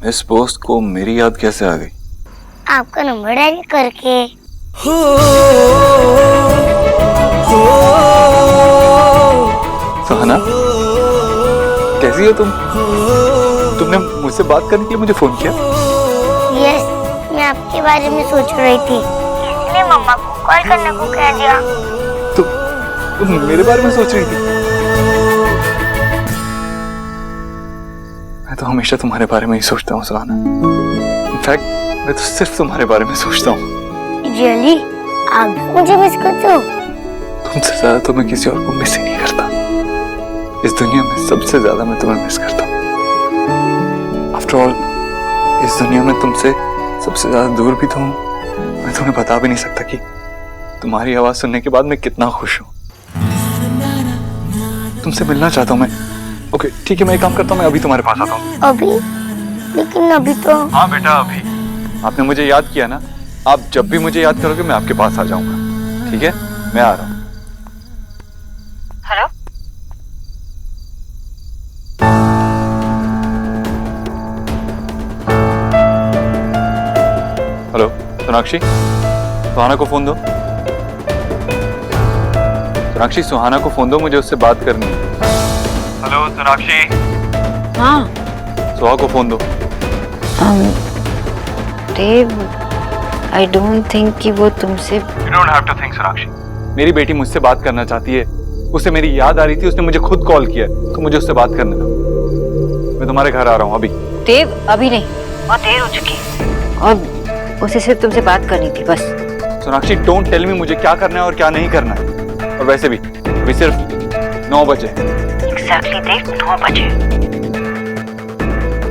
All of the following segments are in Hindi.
इस पोस्ट को मेरी याद कैसे आ गई? आपका नंबर डायल करके। सुहाना, कैसी हो तुम? तुमने मुझसे बात करने के लिए मुझे फोन किया? यस, मैं आपके बारे में सोच रही थी, इसलिए मम्मा को कॉल करने को कह दिया। तुम मेरे बारे में सोच रही थी? मैं तो हमेशा तुम्हारे बारे में ही सोचता हूँ सुहाना। इनफैक्ट मैं तो सिर्फ तुम्हारे बारे में सोचता हूँ। रियली? आप भी मुझे मिस करते हो? तुमसे ज्यादा तो मैं किसी और को मिस ही नहीं करता। इस दुनिया में सबसे ज्यादा मैं तुम्हें मिस करता हूँ। आफ्टर ऑल, इस दुनिया में तुमसे सबसे ज्यादा दूर भी तो हूँ। मैं तुम्हें बता भी नहीं सकता कि तुम्हारी आवाज सुनने के बाद मैं कितना खुश हूँ। तुमसे मिलना चाहता हूँ मैं। ओके, ठीक है, मैं एक काम करता हूँ, मैं अभी तुम्हारे पास आता हूँ। अभी? लेकिन अभी तो। हाँ बेटा, अभी। आपने मुझे याद किया ना? आप जब भी मुझे याद करोगे मैं आपके पास आ जाऊंगा। ठीक है, मैं आ रहा हूँ। हेलो, हेलो सोनाक्षी, सुहाना को फोन दो। सोनाक्षी, सुहाना को फोन दो, मुझे उससे बात करनी है। हेलो सोनाक्षी। हाँ सुहा को फोन दो। देव, आई डोंट थिंक कि वो तुमसे। You don't have to think, Sonakshi. मेरी बेटी मुझसे बात करना चाहती है। उसे मेरी याद आ रही थी, उसने मुझे खुद कॉल किया, तो मुझे उससे बात करने दो। मैं तुम्हारे घर आ रहा हूँ अभी। देव, अभी नहीं, बहुत देर हो चुकी है और उसे सिर्फ तुमसे बात करनी थी बस। सोनाक्षी, डोंट टेल मी मुझे क्या करना है और क्या नहीं करना है। और वैसे भी अभी सिर्फ 9 बजे। एग्जैक्टली देव, 9 बजे।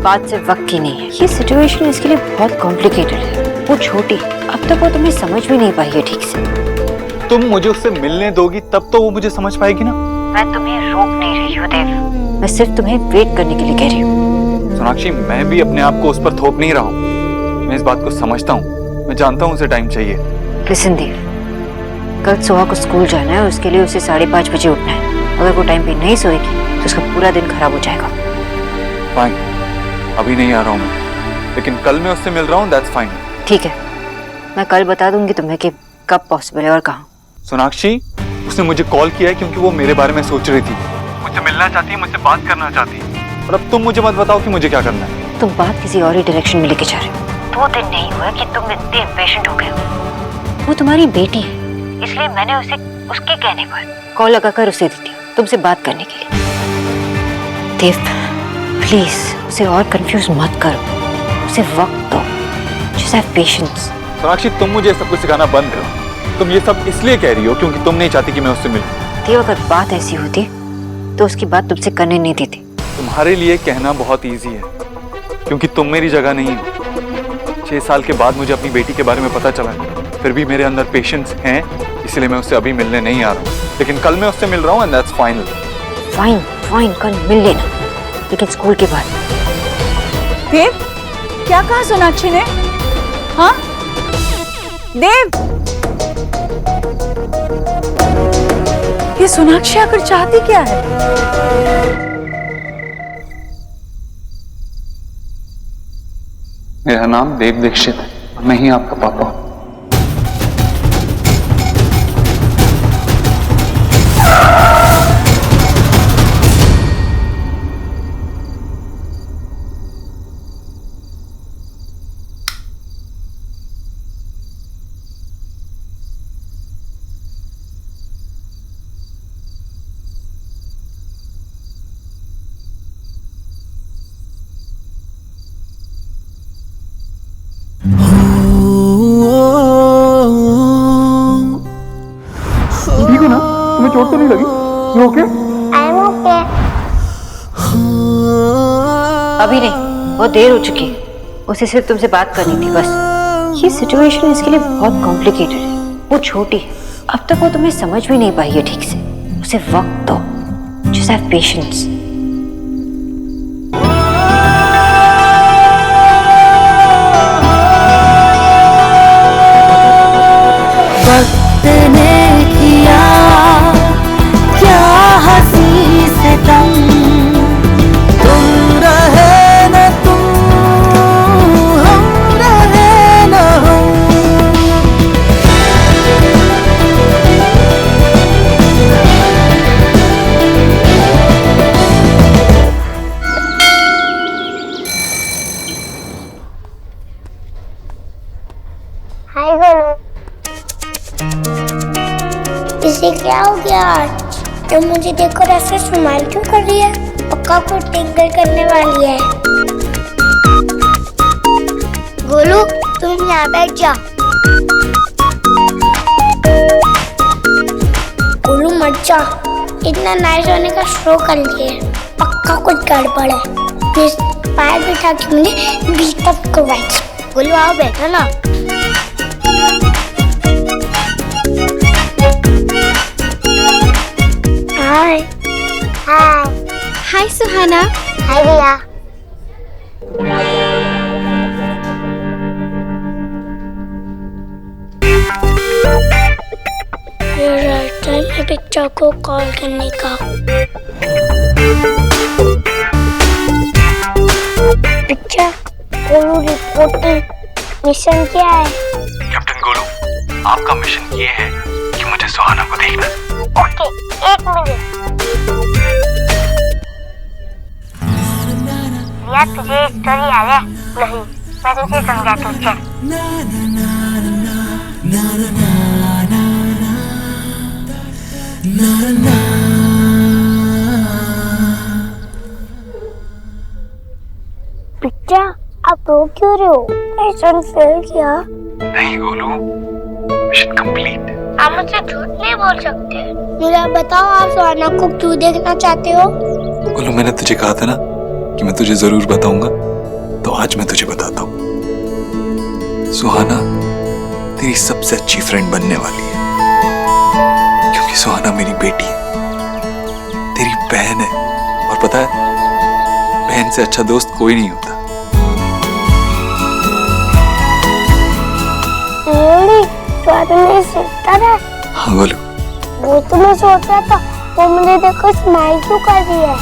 बात से वक्त की नहीं है। ये सिचुएशन इसके लिए बहुत कॉम्प्लिकेटेड है। वो छोटी, अब तक वो तुम्हें समझ भी नहीं पाई है ठीक से। तुम मुझे उससे मिलने दोगी तब तो वो मुझे समझ पाएगी ना। मैं तुम्हें रोक नहीं रही हूँ देव, मैं सिर्फ तुम्हें वेट करने के लिए कह रही हूँ। सोनाक्षी, मैं भी अपने आप को उस पर थोप नहीं रहा हूँ। मैं इस बात को समझता हूँ, मैं जानता हूँ उसे टाइम चाहिए। लिसन देव, कल सुहा को स्कूल जाना है और उसके लिए उसे 5:30 बजे उठना है। अगर वो टाइम पे नहीं सोएगी तो उसका पूरा दिन खराब हो जाएगा। फाइन, अभी नहीं आ रहा हूँ मैं, लेकिन कल मैं उससे मिल रहा हूँ, दैट्स फाइन। ठीक है, मैं कल बता दूंगी तुम्हें कि कब पॉसिबल है और कहाँ। सोनाक्षी, उसने मुझे कॉल किया है क्योंकि वो मेरे बारे में सोच रही थी, मुझसे मिलना चाहती है, मुझसे बात करना चाहती है। और अब तुम मुझे मत बताओ कि मुझे क्या करना है। तुम बात किसी और ही डायरेक्शन में लेके जा रहे हो। 2 दिन नहीं हुए कि तुम इतने इम्पेशेंट हो गए हो। वो तुम्हारी बेटी है, इसलिए मैंने उसे उसके कहने पर कॉल लगाकर उसे दी थी तुमसे बात करने के लिए। देव, प्लीज उसे और कंफ्यूज मत करो, उसे वक्त दो। Just have patience। सोनाक्षी, तुम मुझे सब कुछ सिखाना बंद करो। तुम ये सब इसलिए कह रही हो क्योंकि तुम नहीं चाहती कि मैं उससे मिलूं। देव, अगर बात ऐसी होती तो उसकी बात तुमसे करने नहीं देती। तुम्हारे लिए कहना बहुत इजी है क्योंकि तुम मेरी जगह नहीं हो। 6 साल के बाद मुझे अपनी बेटी के बारे में पता चला है, फिर भी मेरे अंदर पेशेंस है, इसलिए मैं उससे अभी मिलने नहीं आ रहा हूँ। लेकिन कल मैं उससे मिल रहा हूँ and that's final. Fine fine, कल मिल लेना, लेकिन स्कूल के बाद। देव, क्या कहा सोनाक्षी ने? हाँ देव, ये सोनाक्षी आकर चाहती क्या है? मेरा नाम देव दीक्षित है, मैं ही आपका पापा हूँ। ठीक हो ना? तुम्हें चोट तो नहीं लगी? You okay? I am okay. अभी नहीं, बहुत देर हो चुकी है। उसे सिर्फ तुमसे बात करनी थी बस। ये सिचुएशन इसके लिए बहुत कॉम्प्लिकेटेड है। वो छोटी है, अब तक वो तुम्हें समझ भी नहीं पाई है ठीक से। उसे वक्त दो। Just have patience। वक्त ने किया क्या हंसी सितम, तुम रहे न तुम हो गया आज? तो मुझे देखकर ऐसे स्माइल क्यों कर रही है? पक्का को टिंगल करने वाली है। गोलू तुम यहाँ बैठ जा। गोलू मत जा, इतना नाइस होने का शो कर लिए, पक्का कुछ गड़बड़ है। प्लीज पैर बिठा के मुझे बिल्कुल को बैठ। गोलू आओ बैठो ना। हाय हाय हाय सुहाना। हाय भैया। राइट टाइम है बच्चा को कॉल करने का। बच्चा गोलू रिपोर्टिंग मिशन क्या है? कैप्टन गोलू, आपका मिशन ये है कि मुझे सुहाना को देखना। ओके, एक मिनट। रिया तुझे स्टोरी याद है? नहीं, मैं तुझे समझाता हूँ, चल। पिच्चा आप रो क्यों रहे हो? मिशन फेल किया? नहीं गोलू, मिशन कंप्लीट। आप मुझसे झूठ नहीं बोल सकते। मुझे बताओ आप सुहाना को क्यों देखना चाहते हो? गोलू मैंने तुझे कहा था ना कि मैं तुझे जरूर बताऊंगा, तो आज मैं तुझे बताता हूँ। सुहाना तेरी सबसे अच्छी फ्रेंड बनने वाली है, क्योंकि सुहाना मेरी बेटी है, तेरी बहन है, और पता है बहन से अच्छा दोस्त कोई नहीं होता। मेरी सिस्टर है? हाँ गोलू। वो तो मैं सोच रहा था, वो मुझे देखो स्माइल क्यों कर रही है?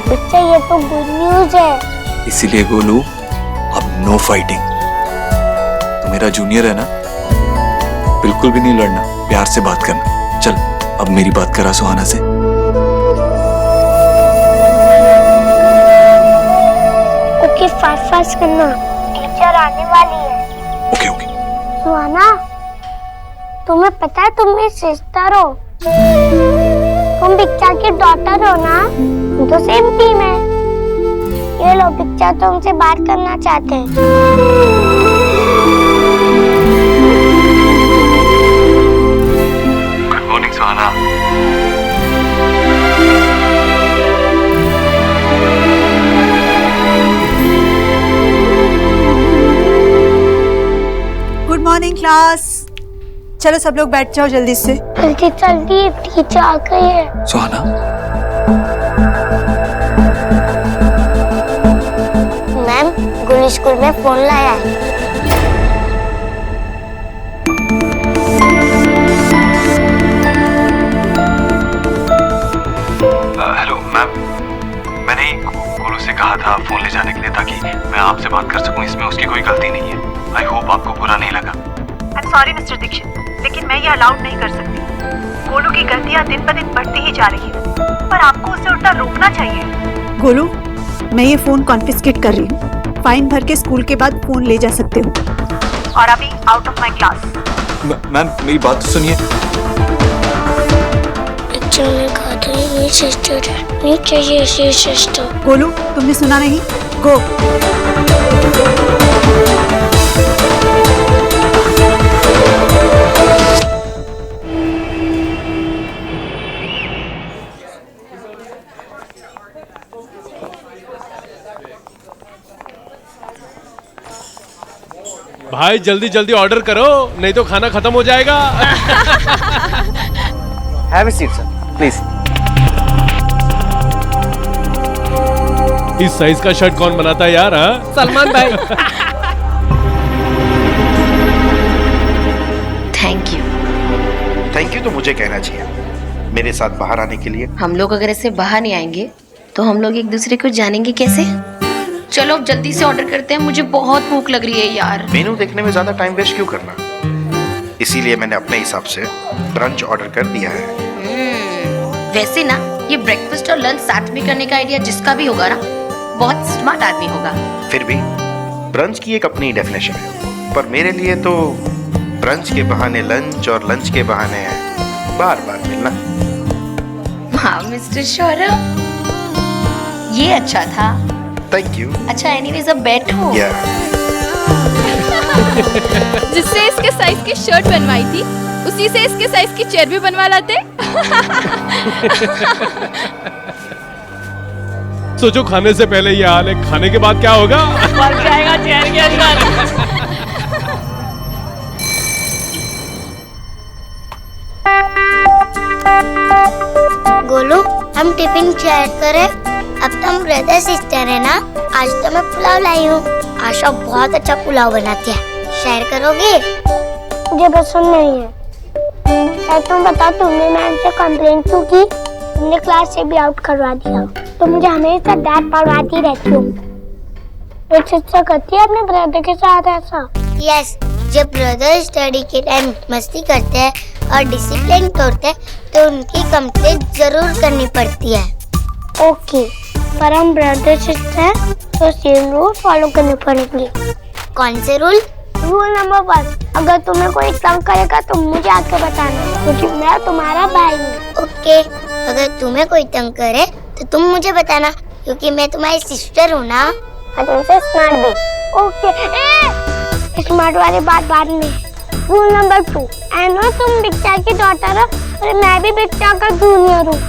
बच्चा ये तो गुड न्यूज है। इसीलिए गोलू अब नो फाइटिंग। तो मेरा जूनियर है ना, बिल्कुल भी नहीं लड़ना, प्यार से बात करना। चल अब मेरी बात करा सुहाना से। ओके फास्ट फास्ट करना, टीचर आने वाली है। Okay okay. सुहाना तुम्हें पता है तुम मेरी सिस्टर हो? तुम बिच्चा की डॉटर हो ना? तो सेम टीम है। ये लो बिच्चा तुमसे बात करना चाहते हैं। Good morning Suhana. Good morning class. चलो सब लोग बैठ जाओ जल्दी से। जल्दी जल्दी टीचर आ गई है। सुहाना मैम गोलू स्कूल में फोन लाया है। हेलो मैम, मैंने गोलू से कहा था फोन ले जाने के लिए ताकि मैं आपसे बात कर सकूं। इसमें उसकी कोई गलती नहीं है। आई होप आपको बुरा नहीं लगा। I am sorry Mister Dikshit, लेकिन मैं ये अलाउड नहीं कर सकती। गोलू की गलतियां दिन ब दिन बढ़ती ही जा रही है, पर आपको उसे उल्टा रोकना चाहिए। गोलू, मैं ये फोन कॉन्फिस्केट कर रही हूँ। फाइन भर के स्कूल के बाद फोन ले जा सकते हो। और अभी out of my class. Ma'am मेरी बात तो सुनिए। बच्चा ने कहा था ये मेरी सिस्टर है, नहीं चाहिए ऐसी सिस्टर। गोलू, तुमने सुना नहीं? गो। भाई जल्दी जल्दी ऑर्डर करो, नहीं तो खाना खत्म हो जाएगा। Have a seat sir, please. इस साइज का शर्ट कौन बनाता है यार? हाँ? सलमान भाई। Thank you. थैंक यू तो मुझे कहना चाहिए, मेरे साथ बाहर आने के लिए। हम लोग अगर ऐसे बाहर नहीं आएंगे तो हम लोग एक दूसरे को जानेंगे कैसे? चलो अब जल्दी से ऑर्डर करते हैं, मुझे बहुत भूख लग रही है यार। मेनू देखने में ज्यादा टाइम वेस्ट क्यों करना, इसीलिए मैंने अपने हिसाब से ब्रंच ऑर्डर कर दिया है। वैसे ना ये ब्रेकफास्ट और लंच साथ में करने का आइडिया जिसका भी होगा ना, बहुत स्मार्ट आदमी होगा। फिर भी ब्रंच की एक अपनी डेफिनेशन है, पर मेरे लिए तो ब्रंच के बहाने लंच और लंच के बहाने बार बार मिलना। हाँ मिस्टर सौरभ, ये अच्छा था। Thank you. अच्छा एनीवेज अब बैठो। या जिससे इसके साइज की शर्ट बनवाई थी उसी से इसके साइज की चेयर भी बनवा लाते। सोचो खाने से पहले ये हाल है, खाने के बाद क्या होगा? मर जाएगा चेयर के अंदर। गोलू, हम टिफिन शेयर करें। अब तो हम ब्रदर सिस्टर है ना। आज तो मैं पुलाव लाई हूँ। आशा बहुत अच्छा पुलाव बनाती है। शेयर करोगे? मुझे पसंद नहीं है। तुम बताओ, तुमने मैम से कंप्लेंट क्यों की? तुमने क्लास से भी आउट करवा दिया। तो मुझे हमेशा डांट पड़वाती रहती हो। एक सिस्टर करती है अपने ब्रदर के साथ ऐसा? यस, जब ब्रदर स्टडी के टाइम मस्ती करते हैं और डिसिप्लिन तोड़ते हैं तो उनकी कंप्लेंट जरूर करनी पड़ती है। ओके, पर हम ब्रदर सिस्टर तो सेम रूल फॉलो करने पड़ेंगे। कौन से रूल? रूल नंबर 1, अगर तुम्हें कोई तंग करेगा तो मुझे आके बताना, क्योंकि मैं तुम्हारा भाई हूँ। ओके, अगर तुम्हें कोई तंग करे तो तुम मुझे बताना, क्योंकि मैं तुम्हारी सिस्टर हूँ ना। तुमसे स्मार्ट भी। ओके, स्मार्ट वाली बात बाद में। रूल नंबर 2, आई नो तुम बिग की डॉटर हो और मैं भी बिग का जूनियर हूँ।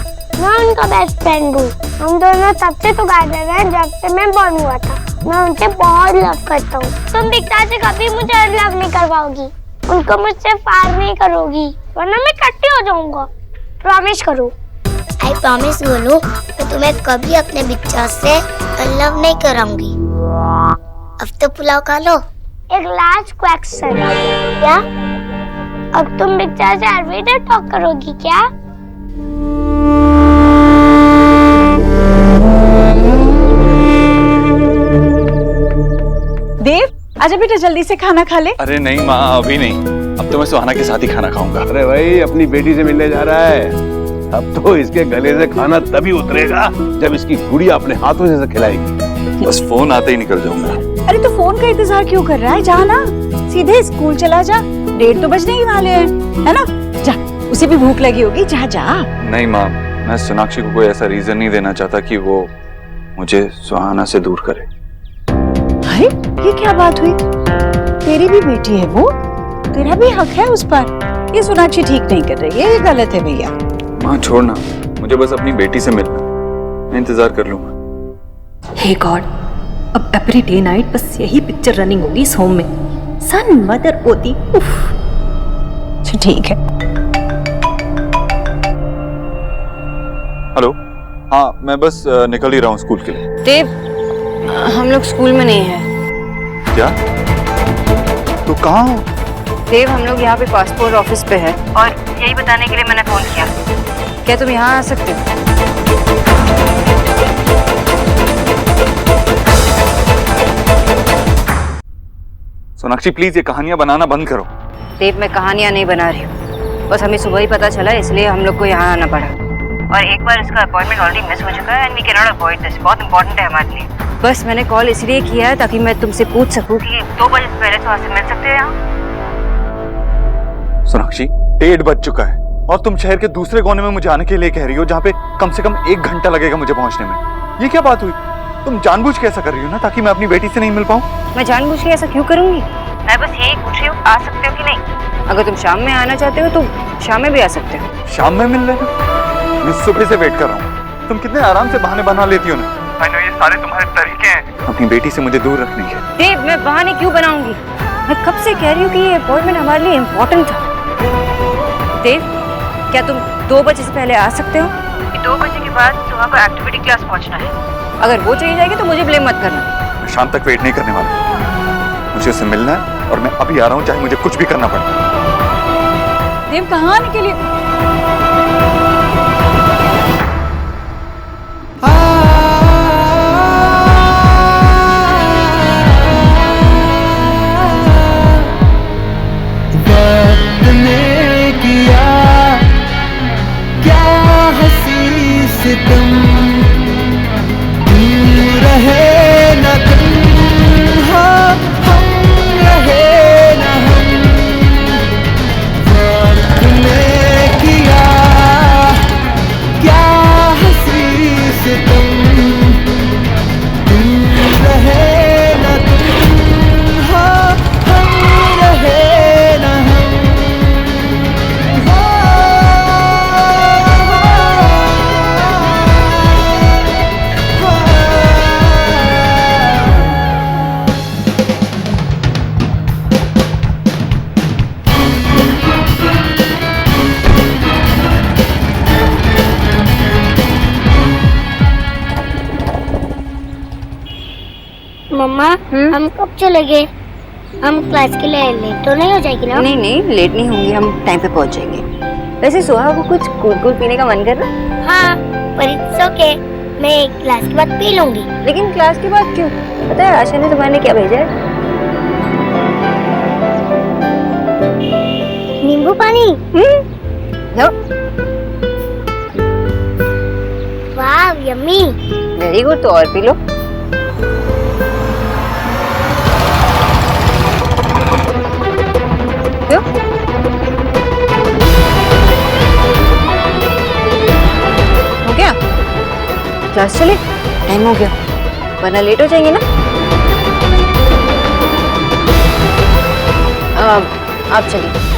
मैं उनका बेस्ट फ्रेंड हूँ। हम दोनों तब से टुगेदर हैं जब से मैं बॉर्न हुआ था। मैं उनसे बहुत लव करता हूँ। तुम बिगता से कभी मुझे लव नहीं करवाओगी, उनको मुझसे पार नहीं करोगी, वरना मैं कट्टी हो जाऊंगा। प्रॉमिस करो। आई प्रॉमिस गोलू, मैं तुम्हें कभी अपने बिच्चा से लव नहीं कराऊंगी। अब तो पुलाव खा लो। एक लास्ट क्वेश्चन, क्या अब तुम बिच्चा से एवरीडे टॉक करोगी क्या? देव, आजा बेटा जल्दी से खाना खा ले। अरे नहीं माँ, अभी नहीं। अब तो मैं सुहाना के साथ ही खाना खाऊंगा। अरे भाई, अपनी बेटी से मिलने जा रहा है। अब तो इसके गले से खाना तभी उतरेगा जब इसकी गुड़िया अपने हाथों से खिलाएगी। बस फोन आते ही निकल जाऊंगा। अरे तो फोन का इंतजार क्यों कर रहा है? जा ना, सीधे स्कूल चला जा। 1:30 तो बजने ही वाले हैं, है ना? जा, उसे भी भूख लगी होगी। जा जा। नहीं माँ, मैं सोनाक्षी को कोई ऐसा रीजन नहीं देना चाहता कि वो मुझे सुहाना से दूर करे। अरे ये क्या बात हुई? तेरी भी बेटी है वो, तेरा भी हक है उस पर। ये सोनाक्षी ठीक नहीं कर रही है, ये गलत है भैया। माँ छोड़ना, मुझे बस अपनी बेटी से मिलना, मैं इंतजार कर लूंगा। हे गॉड, अब एवरी डे नाइट बस यही पिक्चर रनिंग होगी इस होम में। सन मदर पोती। उफ। ठीक है। हेलो, हाँ मैं बस निकल ही रहा हूँ स्कूल के लिए। देव, हम लोग स्कूल में नहीं हैं। क्या? तो कहाँ हो? देव, हम लोग यहाँ पे पासपोर्ट ऑफिस पे है और यही बताने के लिए मैंने फोन किया। क्या तुम यहाँ आ सकते हो? सोनाक्षी प्लीज ये कहानियां बनाना बंद करो। देव, मैं कहानियां नहीं बना रही हूँ, बस हमें सुबह ही पता चला, इसलिए हम लोग को यहाँ आना पड़ा। और एक बार इसका अपॉइंटमेंट ऑलरेडी मिस हो चुका है and we can not avoid this. बहुत इंपॉर्टेंट है हमारे लिए। बस मैंने कॉल इसलिए किया है ताकि मैं तुमसे पूछ सकूं कि 2 बजे से पहले तो से मिल सकते हो यहाँ। सोनाक्षी, 1:30 बज चुका है और तुम शहर के दूसरे कोने में मुझे आने के लिए कह रही हो, जहाँ पे कम से कम 1 घंटा लगेगा मुझे पहुँचने में। ये क्या बात हुई? तुम जानबूझ के ऐसा कर रही हो ना, ताकि मैं अपनी बेटी से नहीं मिल पाऊँ? मैं जानबूझ के ऐसा क्यों करूंगी? मैं बस यही पूछ रही हूँ, आ सकते हो कि नहीं? अगर तुम शाम में आना चाहते हो तो शाम में भी आ सकते हो। शाम में मिल लेना? मैं सुबह से वेट कर रहा हूँ। तुम कितने आराम से बहाने बना लेती हो ना। I know, ये सारे तुम्हारे तरीके हैं अपनी बेटी से मुझे दूर रखने के। देव, मैं बहाने क्यों बनाऊंगी? मैं कब से कह रही हूँ कि ये अपॉइंटमेंट हमारे लिए इम्पोर्टेंट था। देव, क्या तुम 2 बजे से पहले आ सकते हो? 2 बजे के बाद सुबह को एक्टिविटी क्लास पहुँचना है। अगर वो चली जाएगी तो मुझे ब्लेम मत करना। मैं शाम तक वेट नहीं करने वाला। मुझे उससे मिलना है और मैं अभी आ रहा हूँ, चाहे मुझे कुछ भी करना पड़े। देव, कहाँ आने के लिए? मम्मा हम कब चलेंगे? हम क्लास के लिए लेट तो नहीं हो जाएगी ना? नहीं नहीं, लेट नहीं होंगे, हम टाइम पे पहुंच जाएंगे। वैसे सुहा को कुछ कूल पीने का मन कर रहा? हाँ, पर इट्स ओके, मैं क्लास के बाद पी लूंगी। लेकिन क्लास के बाद क्यों? पता है आशा ने तुम्हारे क्या भेजा है? नींबू पानी। लो। वाह यम्मी। वेरी गुड, तो और पी लो। क्यों? हो गया? क्लास चले? टाइम हो गया, वरना लेट हो जाएंगे ना। आप चलिए।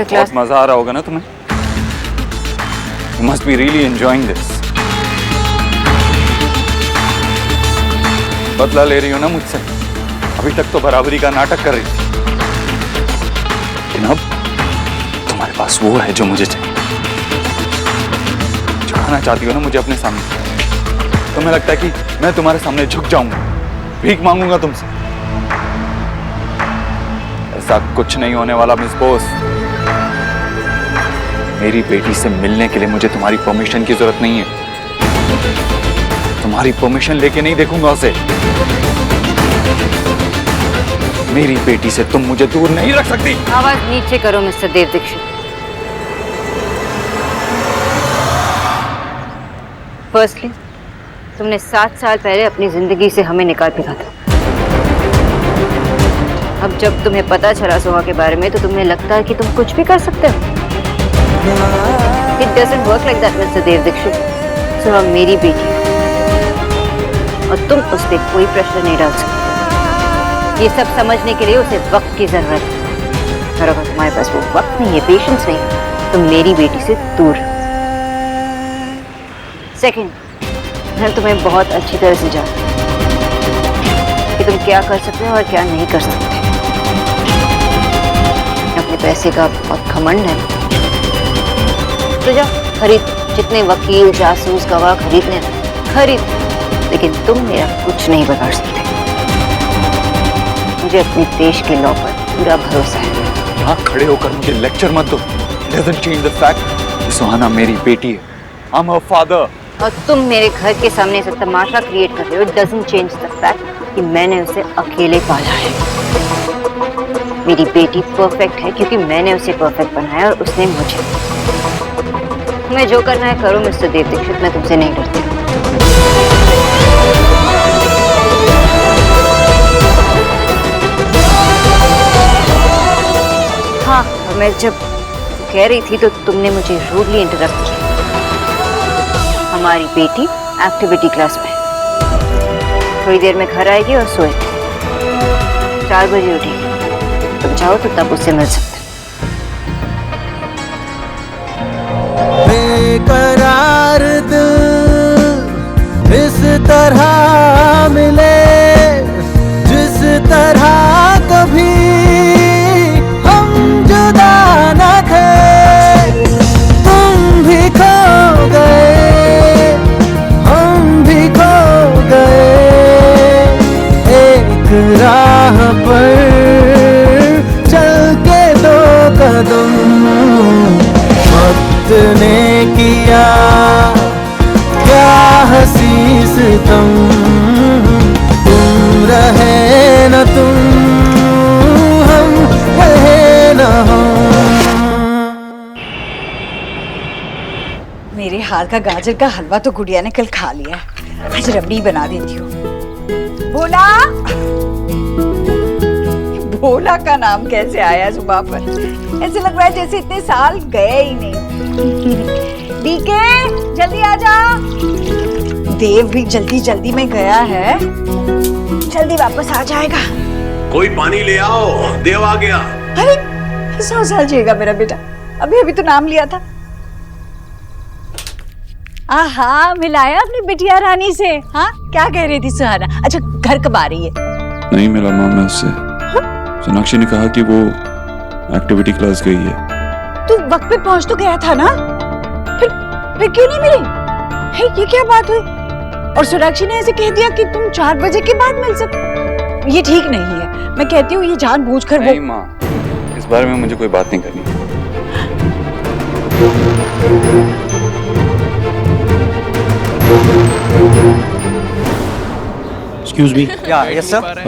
बहुत मजा आ रहा होगा ना तुम्हें? You must be really enjoying this. बदला ले रही हो ना मुझसे? अभी तक तो बराबरी का नाटक कर रही थी, लेकिन अब तुम्हारे पास वो है जो मुझे चाहिए। झुकाना चाहती हो ना मुझे अपने सामने? तुम्हें लगता है कि मैं तुम्हारे सामने झुक जाऊंगा, भीख मांगूंगा तुमसे? ऐसा कुछ नहीं होने वाला मिस बोस। मेरी बेटी से मिलने के लिए मुझे तुम्हारी परमिशन की जरूरत नहीं है। तुम्हारी परमिशन लेके नहीं देखूंगा उसे। मेरी बेटी से तुम मुझे दूर नहीं रख सकती। आवाज नीचे करो मिस्टर देव दीक्षित। फर्स्टली, तुमने 7 साल पहले अपनी जिंदगी से हमें निकाल फेंका था। अब जब तुम्हें पता चला सुहा के बारे में, तो तुम्हें लगता है कि तुम कुछ भी कर सकते हो। It doesn't work like that, Mr. देव दीक्षित। सुहा मेरी बेटी है और तुम उस पर कोई प्रेशर नहीं डाल सकते। ये सब समझने के लिए उसे वक्त की जरूरत है, और अगर तुम्हारे पास वो वक्त नहीं है, पेशेंस नहीं है, तो मेरी बेटी से दूर। सेकंड, मैं तुम्हें बहुत अच्छी तरह से जानती हूँ कि तुम क्या कर सकते हो और क्या नहीं कर सकते। अपने पैसे का बहुत घमंड है, तो जाओ खरीद, जितने वकील जासूस गवाह खरीदने खरीद, लेकिन तुम मेरा कुछ नहीं बिगाड़ सकते। मुझे अपने देश के लॉ पर पूरा भरोसा है। यहाँ खड़े होकर मुझे लेक्चर मत दो। It doesn't change the fact कि सुहाना मेरी बेटी है। I'm her father। और तुम मेरे घर के सामने से तमाशा क्रिएट कर रहे हो। It doesn't change the fact कि मैंने उसे अकेले पाला है। मेरी बेटी परफेक्ट है क्योंकि मैंने उसे परफेक्ट बनाया और उसने मुझे। तुम्हें जो करना है करो मिस्टर देव दीक्षित, मैं तुमसे नहीं डरती। हाँ, मैं जब कह रही थी तो तुमने मुझे रूडली इंटरप्ट किया। हमारी बेटी एक्टिविटी क्लास में थोड़ी देर में घर आएगी और सोएगी। 4 बजे उठेगी। तुम चाहो तो तब उससे मिल सकते। बेकरार दिल इस तरह मिले जिस तरह कभी हम जुदा न थे। तुम भी खो गए, हम भी खो गए, एक राह पर चल के 2 कदम वक्त ने किया क्या हंसी सितम। तुम रहे न तुम, हम रहे न हम। हाथ का गाजर का हलवा तो गुड़िया ने कल खा लिया है, आज रबड़ी बना देती हूँ। भोला, भोला का नाम कैसे आया सुबह पर? ऐसे लग रहा है जैसे इतने साल गए ही नहीं। डीके जल्दी आ जा। देव भी जल्दी जल्दी में गया है, जल्दी वापस आ जाएगा। कोई पानी ले आओ, देव आ गया। अरे 100 साल जिएगा मेरा बेटा, अभी अभी तो नाम लिया था। आहा, मिलाया अपनी बिटिया रानी से? हाँ, क्या कह रही थी सुहाना? अच्छा, घर कब आ रही है? नहीं मिला माँ मैं उससे। सोनाक्षी ने कहा कि वो एक्टिविटी क्लास गई है। तू वक्त पे पहुंच तो गया था ना, फिर क्यों नहीं मिली? हे, ये क्या बात हुई? और सोनाक्षी ने ऐसे कह दिया कि तुम 4 बजे के बाद मिल सकते। ये ठीक नहीं है। मैं कहती हूँ ये जानबूझकर नहीं माँ, इस बारे में मुझे कोई बात नहीं करनी। Excuse me. Yes sir.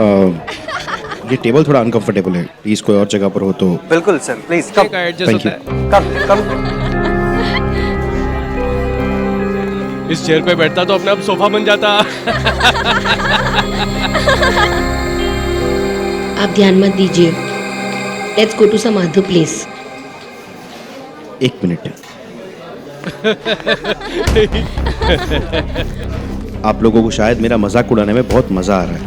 ये टेबल थोड़ा अनकंफर्टेबल है, प्लीज कोई और जगह पर हो तो। बिल्कुल sir, please come. Thank you. Come. इस चेयर पे बैठता तो अपने आप सोफा बन जाता। आप ध्यान मत दीजिए। Let's go to some other place. 1 minute. आप लोगों को शायद मेरा मजाक उड़ाने में बहुत मजा आ रहा है।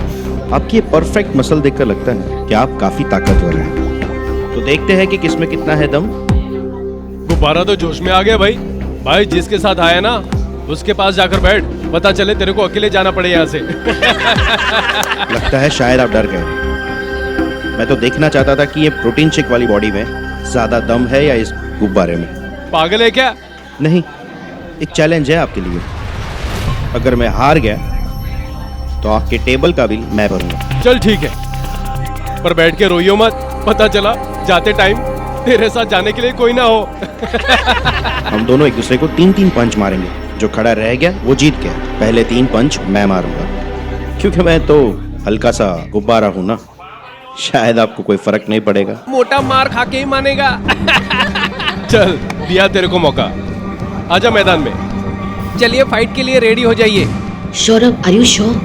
आपकी ये परफेक्ट मसल देखकर लगता है कि आप काफी ताकतवर हैं। तो देखते हैं कि किसमें कितना है दम। गुब्बारा तो जोश में आ गया भाई। भाई जिसके साथ आया ना उसके पास जाकर बैठ, पता चले तेरे को अकेले जाना पड़े यहाँ से। लगता है शायद आप डर गए। मैं तो देखना चाहता था कि ये प्रोटीन शेक वाली बॉडी में ज्यादा दम है या इस गुब्बारे में। पागल है क्या? नहीं, एक चैलेंज है आपके लिए। अगर मैं हार गया तो आपके टेबल का बिल मैं भरूंगा। चल ठीक है, पर बैठ के रोइयो मत, पता चला जाते टाइम तेरे साथ जाने के लिए कोई ना हो। हम दोनों एक दूसरे को 3-3 पंच मारेंगे। जो खड़ा रह गया वो जीत गया। पहले 3 पंच मैं मारूंगा, क्योंकि मैं तो हल्का सा गुब्बारा हूं ना। शायद आपको कोई फर्क नहीं पड़ेगा। मोटा मार खा के ही मानेगा। चल दिया तेरे को मौका, आजा मैदान में। चलिए फाइट के लिए रेडी हो जाइए। Saurabh, are you sure?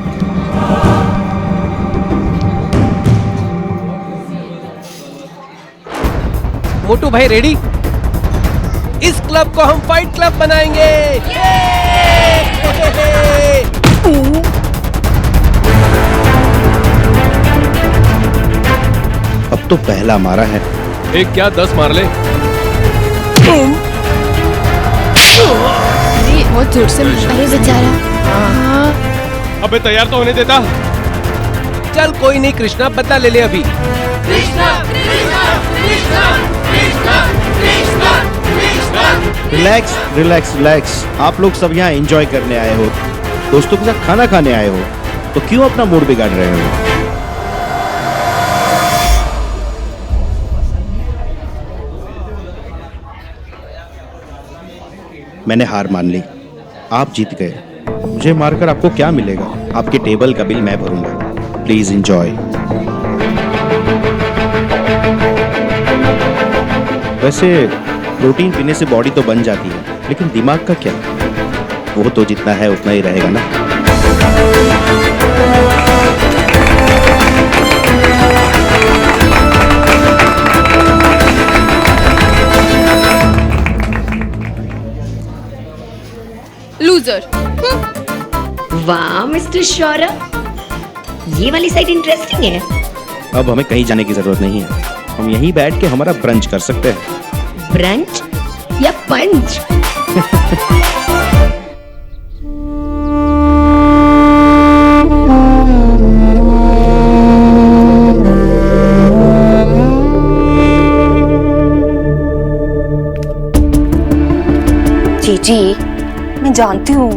मोटू भाई रेडी? इस क्लब को हम फाइट क्लब बनाएंगे। अब तो पहला मारा है। एक क्या 10 मार ले। बहुत जोर से। अरे बेचारा। अबे तैयार तो होने देता। चल कोई नहीं कृष्णा, बदला ले ले अभी। Krishna, Krishna, Krishna, Krishna, Krishna, Krishna. Relax relax relax. आप लोग सब यहाँ एंजॉय करने आए हो, दोस्तों के साथ खाना खाने आए हो, तो क्यों अपना मूड बिगाड़ रहे हो? मैंने हार मान ली, आप जीत गए। मुझे मारकर आपको क्या मिलेगा? आपके टेबल का बिल मैं भरूंगा। Please enjoy. वैसे प्रोटीन पीने से बॉडी तो बन जाती है, लेकिन दिमाग का क्या? वो तो जितना है उतना ही रहेगा ना। लूजर। वाह मिस्टर सौरभ, ये वाली साइड इंटरेस्टिंग है। अब हमें कहीं जाने की जरूरत नहीं है, हम यहीं बैठ के हमारा ब्रंच कर सकते हैं। ब्रंच या पंच? जी मैं जानती हूँ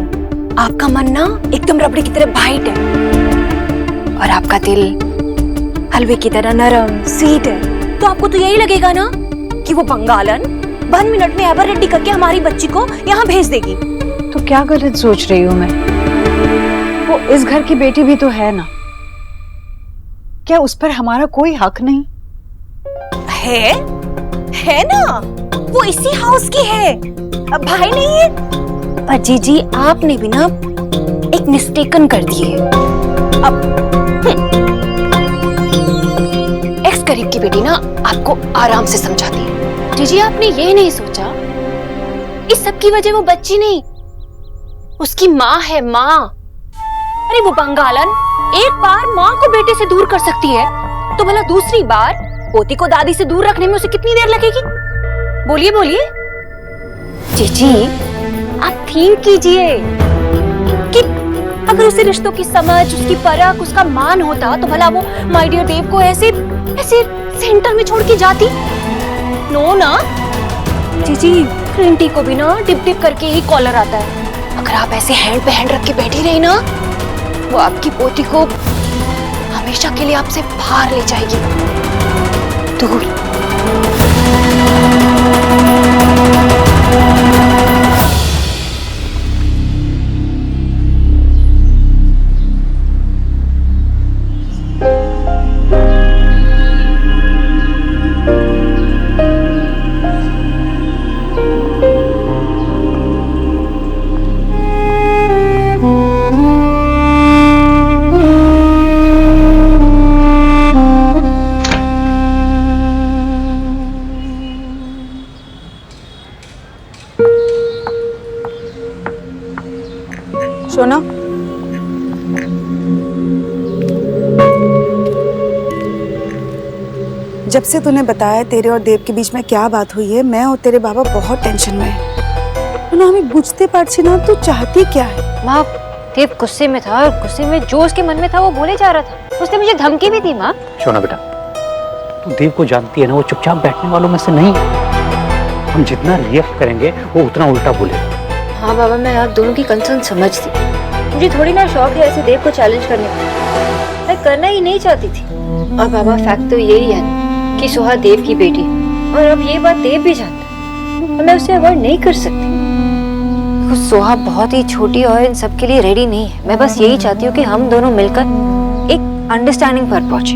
आपका मन ना एकदम रबड़ी की तरह वाइट है और आपका दिल हलवे की तरह नरम स्वीट है। तो आपको तो यही लगेगा ना कि वो बंगालन 1 मिनट में एवर रेडी करके हमारी बच्ची को यहाँ भेज देगी। तो क्या गलत सोच रही हूँ मैं? वो इस घर की बेटी भी तो है ना, क्या उस पर हमारा कोई हक नहीं है ना? वो इसी हाउस की है, भाई नहीं है। पर जीजी आपने भी ना एक मिस्टेकन कर दी है। अब एक्स करीब की बेटी ना आपको आराम से समझाती है। जीजी आपने ये नहीं सोचा इस सब की वजह वो बच्ची नहीं, उसकी माँ है, माँ। अरे वो बंगालन एक बार माँ को बेटे से दूर कर सकती है तो भला दूसरी बार पोती को दादी से दूर रखने में उसे कितनी देर लगेगी? बोलिए बोलिए। जीजी आप थिंक कीजिए कि अगर उसे रिश्तों की समझ, उसकी परख, उसका मान होता तो भला वो माय डियर देव को ऐसे सेंटर में छोड़ के जाती? नो ना जीजी, ग्रीन टी को भी ना डिप डिप करके ही कॉलर आता है। अगर आप ऐसे हैंड पे हैंड रख के बैठी रही ना, वो आपकी पोती को हमेशा के लिए आपसे बाहर ले जाएगी, दूर। सोना, जब से तूने बताया तेरे और देव के बीच में क्या बात हुई है, मैं और तेरे बाबा बहुत टेंशन में हैं। ना हमें बुझते पारछी ना तू चाहती क्या है? माँ, देव गुस्से में था और गुस्से में जो उसके मन में था वो बोले जा रहा था। उसने मुझे धमकी भी दी। माँ सोना बेटा, तू देव को जानती है ना, वो चुपचाप बैठने वालों में से नहीं। हम जितना रिएक्ट करेंगे वो उतना उल्टा बोलेगा। हाँ बाबा, मैं आप दोनों की कंसर्न समझती। मुझे थोड़ी ना शौक है ऐसे देव को चैलेंज करने का, मैं करना ही नहीं चाहती थी। और बाबा फैक्ट तो यही है कि सोहा देव की बेटी, और अब ये बात देव भी जानता है और मैं उसे अवॉइड नहीं कर सकती। सोहा बहुत ही छोटी और इन सब के लिए रेडी नहीं है। मैं बस यही चाहती हूँ कि हम दोनों मिलकर एक अंडरस्टैंडिंग पर पहुंचे,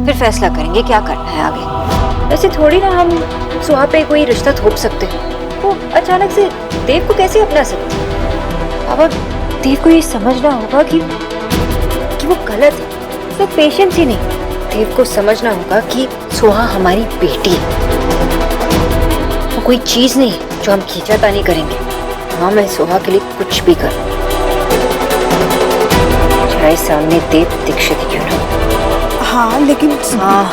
फिर फैसला करेंगे क्या करना है आगे। ऐसे थोड़ी ना हम सोहा पे कोई रिश्ता थोप सकते हैं। वो अचानक से देव को कैसे अपना सकती है? अब देव को ये समझना होगा कि वो गलत है। सिर्फ पेशेंस ही नहीं, देव को समझना होगा कि सोहा हमारी बेटी है, वो कोई चीज नहीं जो हम खींचातानी करेंगे। हाँ, मैं सोहा के लिए कुछ भी करूँ, चाहे सामने देव दीक्षित क्यों ना। हाँ लेकिन हाँ,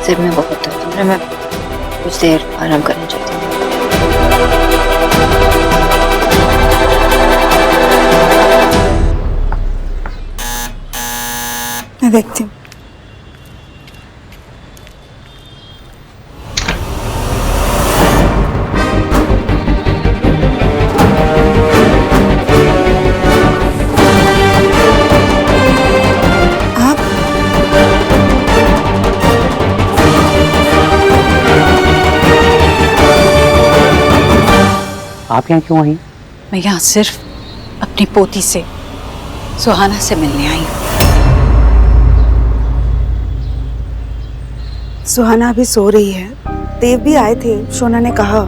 सिर में बहुत दर्द है, मैं कुछ देर आराम करना चाहती हूँ। मैं देखती हूँ। आप यहाँ क्यों आई? मैं यहाँ सिर्फ अपनी पोती से, सुहाना से मिलने आई हूँ। सुहाना अभी सो रही है। देव भी आए थे। सोना ने कहा,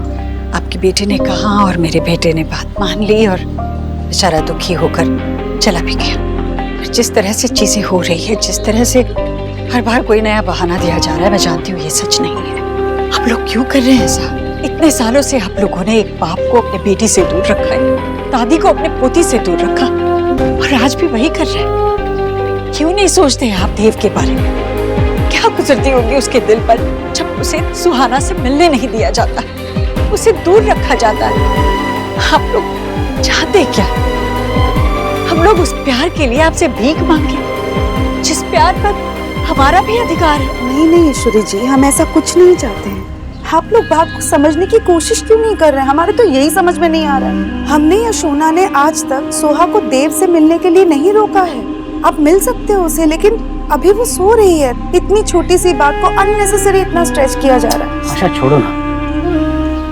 आपकी बेटी ने कहा और मेरे बेटे ने बात मान ली और बेचारा दुखी होकर चला भी गया। और जिस तरह से चीजें हो रही है, जिस तरह से हर बार कोई नया बहाना दिया जा रहा है, मैं जानती हूँ ये सच नहीं है। आप लोग क्यों कर रहे हैं ऐसा? इतने सालों से आप लोगों ने एक बाप को अपने बेटी से दूर रखा है, दादी को अपने पोती से दूर रखा, और आज भी वही कर रहे हैं। क्यों नहीं सोचते आप देव के बारे में? क्या गुजरती होगी उसके दिल पर जब उसे सुहाना से मिलने नहीं दिया जाता, उसे दूर रखा जाता है? आप लोग चाहते क्या? हम लोग उस प्यार के लिए आपसे भीख मांगे जिस प्यार पर हमारा भी अधिकार है। नहीं नहीं ईश्वरी जी, हम ऐसा कुछ नहीं चाहते हैं। आप लोग बात को समझने की कोशिश क्यों नहीं कर रहे हैं? हमारे तो यही समझ में नहीं आ रहा है। हमने या सोना ने आज तक सोहा को देव से मिलने के लिए नहीं रोका है। आप मिल सकते हो उसे, लेकिन अभी वो सो रही है। इतनी छोटी सी बात को अननेसेसरी इतना स्ट्रेच किया जा रहा है। अच्छा छोड़ो ना,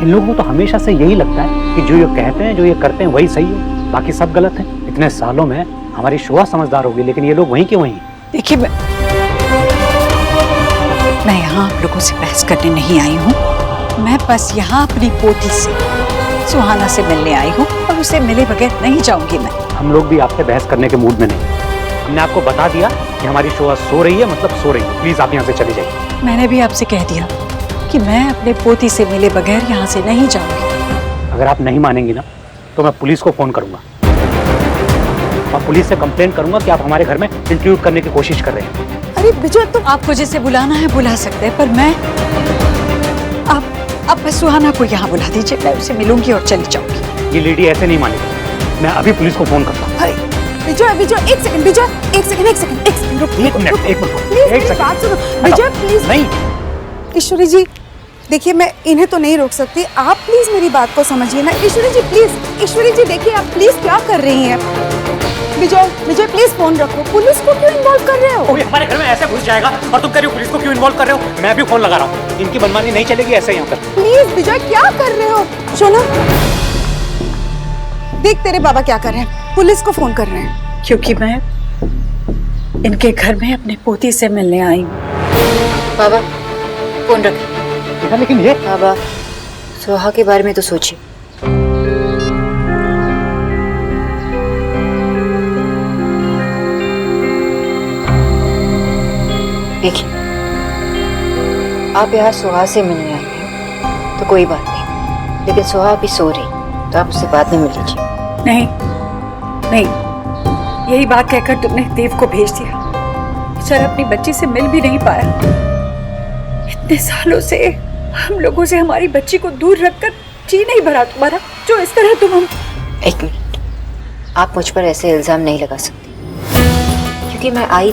इन लोगों को तो हमेशा से यही लगता है कि जो ये कहते हैं, जो ये करते हैं वही सही है, बाकी सब गलत है। इतने सालों में हमारी शोभा समझदार होगी, लेकिन ये लोग वहीं के वहीं। देखिए, मैं यहाँ आप लोगों से बहस करने नहीं आई हूँ। मैं बस यहाँ अपनी पोती से सुहाना से मिलने आई हूँ और उसे मिले बगैर नहीं जाऊंगी मैं। हम लोग भी आपसे बहस करने के मूड में नहीं। हमने आपको बता दिया कि हमारी शोभा सो रही है, मतलब सो रही है। प्लीज आप यहाँ से चली जाइए। मैंने भी आपसे कह दिया कि मैं अपने पोती से मिले बगैर यहाँ से नहीं जाऊंगी। अगर आप नहीं मानेंगी ना तो मैं पुलिस को फोन करूंगा और पुलिस से कंप्लेंट करूंगा कि आप हमारे घर में इंट्रूड करने की कोशिश कर रहे हैं। अरे विजय, तो आपको जिसे बुलाना है बुला सकते हैं, पर मैं आप सुहाना को यहाँ बुला दीजिए, मैं उसे मिलूंगी और चली जाऊंगी। ये लेडी ऐसे नहीं मानेगी। मैं अभी पुलिस को फोन करता हूँ। अरे विजय, एक सेकंड विजय, एक सेकंड रुक, एक मिनट प्लीज मेरी बात सुनो विजय, प्लीज। नहीं ईश्वरी जी, देखिए मैं इन्हें तो नहीं रोक सकती, आप प्लीज मेरी बात को समझिए ना। ईश्वरी जी प्लीज, ईश्वरी जी देखिए आप प्लीज क्या कर रही हैं। विजय प्लीज फोन रखो। पुलिस को क्यों इन्वॉल्व कर रहे हो? कोई हमारे घर में ऐसे घुस जाएगा और तुम कह रही हो पुलिस को क्यों इन्वॉल्व कर रहे हो? मैं भी फोन लगा रहा हूँ। इनकी मनमानी नहीं चलेगी ऐसे यहाँ पर। प्लीज विजय, क्या कर रहे हो? सोना देख तेरे बाबा क्या कर रहे हैं, पुलिस को फोन कर रहे हैं। क्योंकि मैं इनके घर में अपने पोती से मिलने आई हूँ। बाबा फोन रखें। लेकिन ये बाबा सोहा के बारे में तो सोचिए। देखिए, आप यहाँ सोहा से मिलने आए हैं तो कोई बात नहीं, लेकिन सोहा अभी सो रही तो आप उससे बाद में मिल लीजिए। नहीं, यही बात कहकर तुमने देव को भेज दिया। बेचारा अपनी बच्ची से मिल भी नहीं पाया। इतने सालों से हम लोगों से हमारी बच्ची को दूर रखकर जी नहीं भरा तुम्हारा, जो इस तरह तुम हम। एक मिनट, आप मुझ पर ऐसे इल्जाम नहीं लगा सकती, क्योंकि मैं आई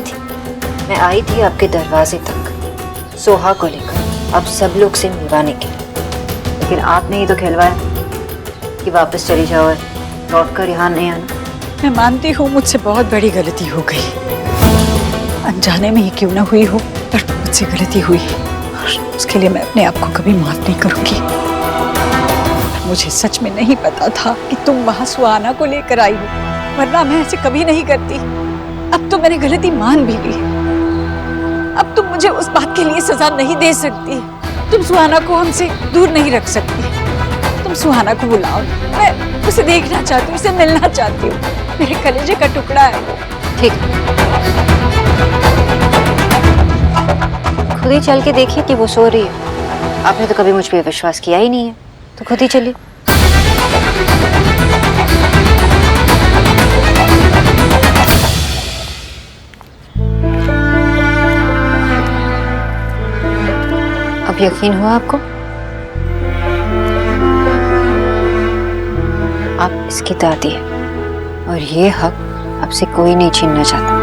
थी आपके दरवाजे तक सोहा को लेकर आप सब लोग से मिलवाने के लिए, लेकिन आपने ही तो खिलवाया कि वापस चली जाओ और लौट कर यहाँ नहीं आना। मैं मानती हूँ मुझसे बहुत बड़ी गलती हो गई, अनजाने में ही क्यों ना हुई हो, पर मुझसे गलती हुई और उसके लिए मैं अपने आप को कभी माफ नहीं करूंगी। मुझे सच में नहीं पता था कि तुम वहाँ सुहाना को लेकर आई हो, वरना मैं ऐसे कभी नहीं करती। अब तो मैंने गलती मान भी ली। अब तुम मुझे उस बात के लिए सजा नहीं दे सकती। तुम सुहाना को हमसे दूर नहीं रख सकती। तुम सुहाना को बुलाओ, मैं उसे देखना चाहती हूँ, उसे मिलना चाहती हूँ। मेरे कलेजे का टुकड़ा है वो। ठीक, खुद ही चल के देखिए कि वो सो रही है। आपने तो कभी मुझ पे विश्वास किया ही नहीं है, तो खुद ही चलिए। अब यकीन हुआ आपको? आप इसकी दादी हैं और ये हक आपसे कोई नहीं छीनना चाहता।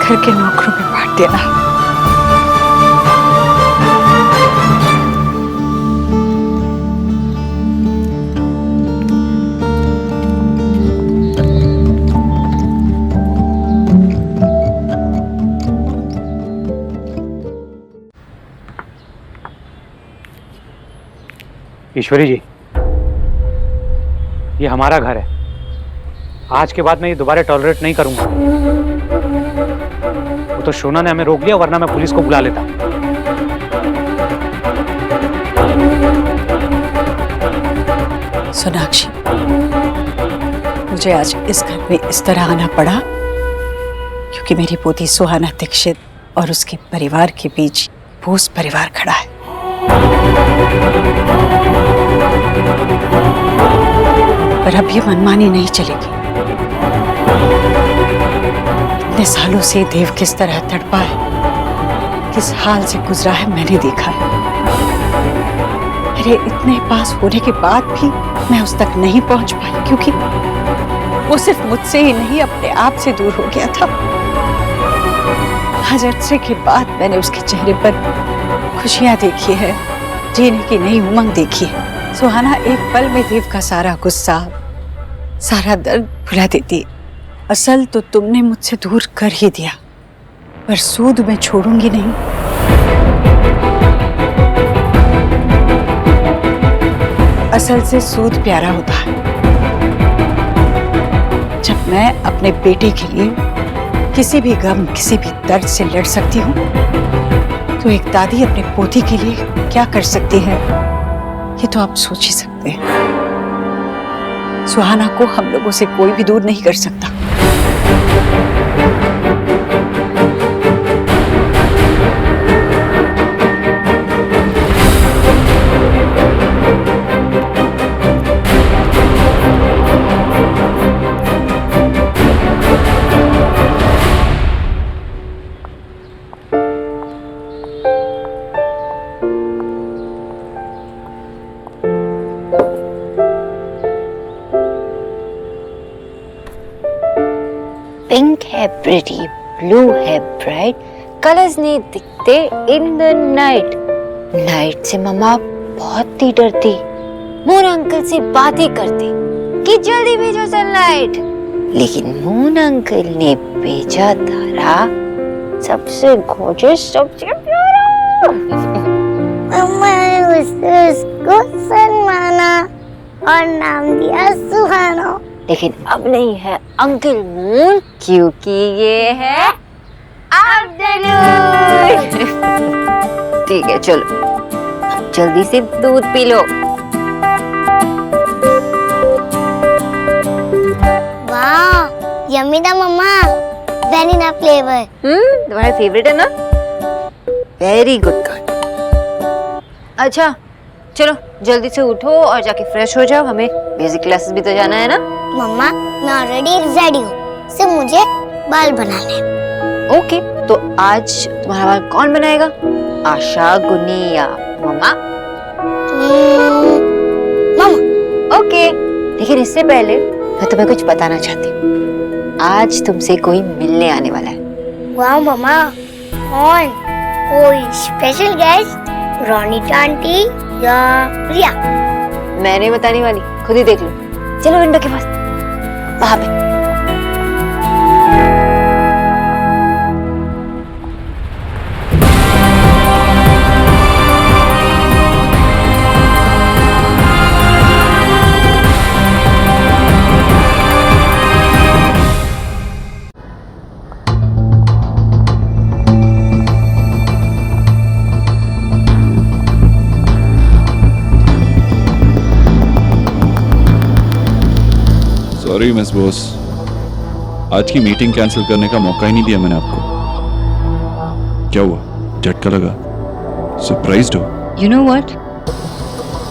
घर के नौकरों में बांट देना। ईश्वरी जी, ये हमारा घर है। आज के बाद मैं ये दोबारा टॉलरेट नहीं करूंगा। वो तो शोना ने हमें रोक लिया, वरना मैं पुलिस को बुला लेता। सोनाक्षी, मुझे आज इस घर में इस तरह आना पड़ा क्योंकि मेरी पोती सुहाना दीक्षित और उसके परिवार के बीच बोस परिवार खड़ा है। पर अब ये मनमानी नहीं चलेगी। इतने सालों से देव किस तरह तड़पा है, किस हाल से गुजरा है, मैंने देखा है। मेरे इतने पास होने के बाद भी मैं उस तक नहीं पहुंच पाई, क्योंकि वो सिर्फ मुझसे ही नहीं अपने आप से दूर हो गया था। आज अरसे के बाद मैंने उसके चेहरे पर खुशियां देखी है, जीने की नई उमंग देखी है। सुहाना एक पल में देव का सारा गुस्सा, सारा दर्द भुला देती। असल तो तुमने मुझसे दूर कर ही दिया, पर सूद मैं छोड़ूंगी नहीं। असल से सूद प्यारा होता है। जब मैं अपने बेटे के लिए किसी भी गम, किसी भी दर्द से लड़ सकती हूँ, तो एक दादी अपने पोती के लिए क्या कर सकती है, ये तो आप सोच ही सकते हैं। सुहाना को हम लोगों से कोई भी दूर नहीं कर सकता। पिंक है प्रिटी, ब्लू है ब्राइट, कलर्स नहीं दिखते इन द नाइट। नाइट से मम्मा बहुत ही डरती, मून अंकल से बात ही करती कि जल्दी भेजो सनलाइट, लेकिन मून अंकल ने भेजा तारा, सबसे गॉर्जियस, सबसे प्यारा। मम्मा ने उसको सन माना और नाम दिया सुहाना। लेकिन अब नहीं है अंकल मून, क्योंकि ये है आफ्टरनून। ठीक है चलो, जल्दी से दूध पी लो। वाह यम्मी था मम्मा, वैनिला फ्लेवर। तुम्हारा फेवरेट है ना? Very good girl. अच्छा चलो जल्दी से उठो और जाके फ्रेश हो जाओ, हमें म्यूजिक क्लासेस भी तो जाना है ना। मम्मा मैं ऑलरेडी रेडी हूँ, सिर्फ मुझे बाल बनाने हैं। ओके, तो आज तुम्हारा बाल कौन बनाएगा? आशा, गुनी या मम्मा? मम्मा। ओके, लेकिन इससे पहले मैं तुम्हें कुछ बताना चाहती हूँ। आज तुमसे कोई मिलने आने वाला है। वाह मम्मा, कौन? कोई स्पेशल गेस्ट? रोनी आंटी या प्रिया? मैं नहीं बताने वाली, खुद ही देख लो। चलो विंडो के पास, वहां पे। सॉरी मिस बोस, आज की मीटिंग कैंसिल करने का मौका ही नहीं दिया मैंने आपको। क्या हुआ, झटका लगा? सरप्राइज्ड हो? यू नो व्हाट,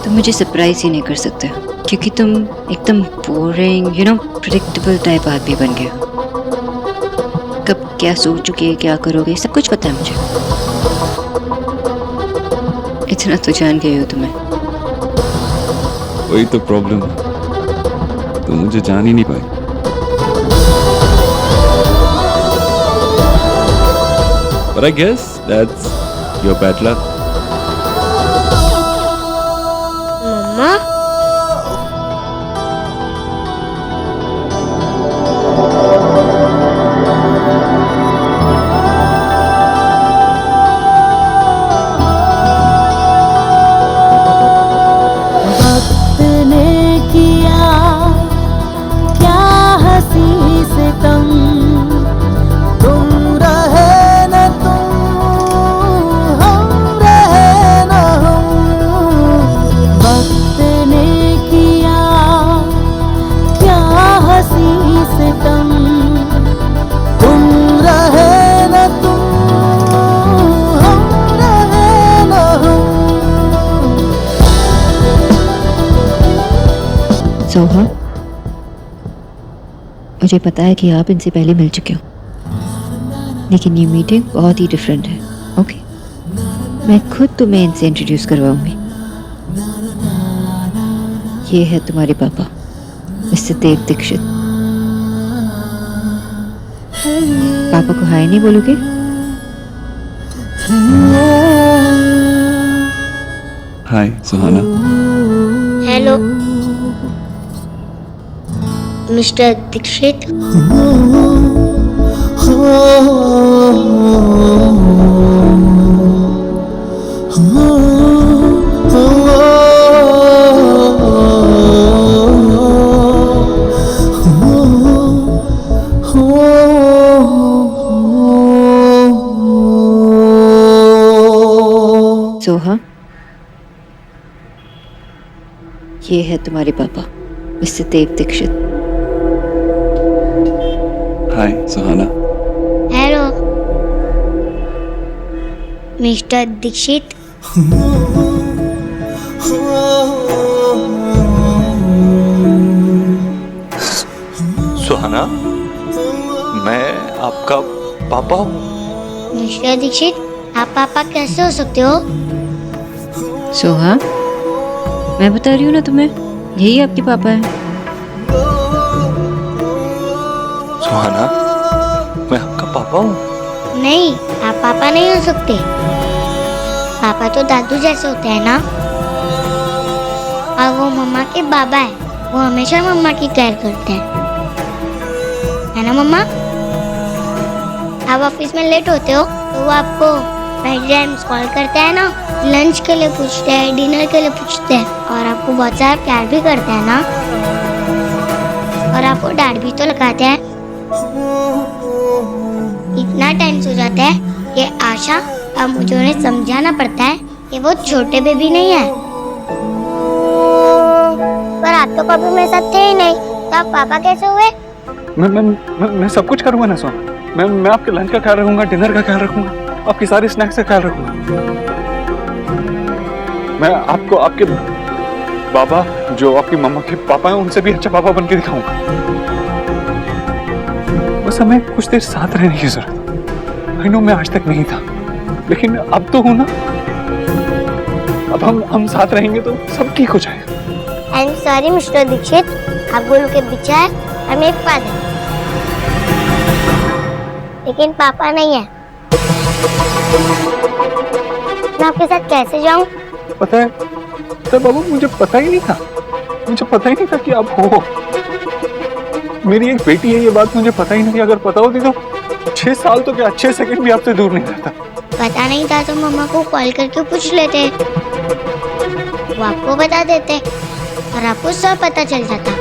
तुम मुझे सरप्राइज ही नहीं कर सकते, क्योंकि तुम एकदम boring, you know, predictable type आदमी बन गए हो। कब क्या सोचोगे, क्या करोगे, सब कुछ पता है मुझे। इतना तो जान गए हो तुम्हें। वही तो प्रॉब्लम है, तुम मुझे जान ही नहीं पाई। But I guess that's your bad luck. मम्मा? वक्त ने किया क्या हंसी सितम, तुम रहे न तुम हम रहे। सोहा, मुझे पता है कि आप इनसे पहले मिल चुके हो, लेकिन ये मीटिंग बहुत ही डिफरेंट है। ओके, मैं खुद तुम्हें इनसे इंट्रोड्यूस करवाऊंगी। ये है तुम्हारे पापा, मिस्टर देव दीक्षित। पापा को हाय नहीं बोलोगे? Hi Suhana. Hello mister Dixit. Soha, ये है तुम्हारे पापा, mister Dev Dixit. Hi Suhana. Hello mister Dixit. Suhana, मैं आपका पापा हूँ। मिस्टर दीक्षित, आप पापा कैसे हो सकते हो? सोहा, मैं बता रही हूँ ना तुम्हें, यही आपके पापा हैं। सुहाना, मैं आपका पापा हूँ। नहीं, आप पापा नहीं हो सकते। पापा तो दादू जैसे होते हैं ना, और वो मम्मा के बाबा है। वो हमेशा मम्मा की केयर करते हैं, है ना मम्मा? आप ऑफिस में लेट होते हो तो वो आपको बाई टाइम कॉल करते हैं ना, लंच के लिए पूछते हैं, डिनर के लिए पूछते हैं, और आपको बहुत सारा प्यार भी करते हैं ना, और आपको डांट भी तो लगाते हैं। इतना टाइम सो जाता है कि आशा, अब मुझे उन्हें समझाना पड़ता है कि वो छोटे बेबी नहीं है। पर आप तो कभी मेरे साथ थे ही नहीं, तो आप पापा कैसे हुए? मैं सब कुछ करूँगा ना सोना। मैं आपके लंच का ख्याल रखूंगा, डिनर का ख्याल रखूंगा, आपकी सारी स्नैक्स का ख्याल रखूंगा। मैं आपको आपके बाबा, जो आपकी मम्मा के पापा हैं, उनसे भी अच्छा पापा बन के दिखाऊंगा। बस हमें कुछ देर साथ रहने की जरूरत। आई नो मैं आज तक नहीं था, लेकिन अब तो हूं ना। अब हम साथ रहेंगे तो सब ठीक हो जाएगा। I am sorry Mister Dikshit, आप गोलू के विचार और मेरे फादर, लेकिन पापा नहीं है। मैं आपके साथ कैसे जाऊं? पता है बाबू, मुझे पता ही नहीं था। मुझे पता ही नहीं था कि आप हो। मेरी एक बेटी है, ये बात मुझे पता ही नहीं थी। अगर पता होती तो 6 साल तो क्या 6 सेकंड भी आपसे दूर नहीं रहता। पता नहीं था तो मम्मा को कॉल करके पूछ लेते, वो आपको बता देते और आपको सब पता चल जाता।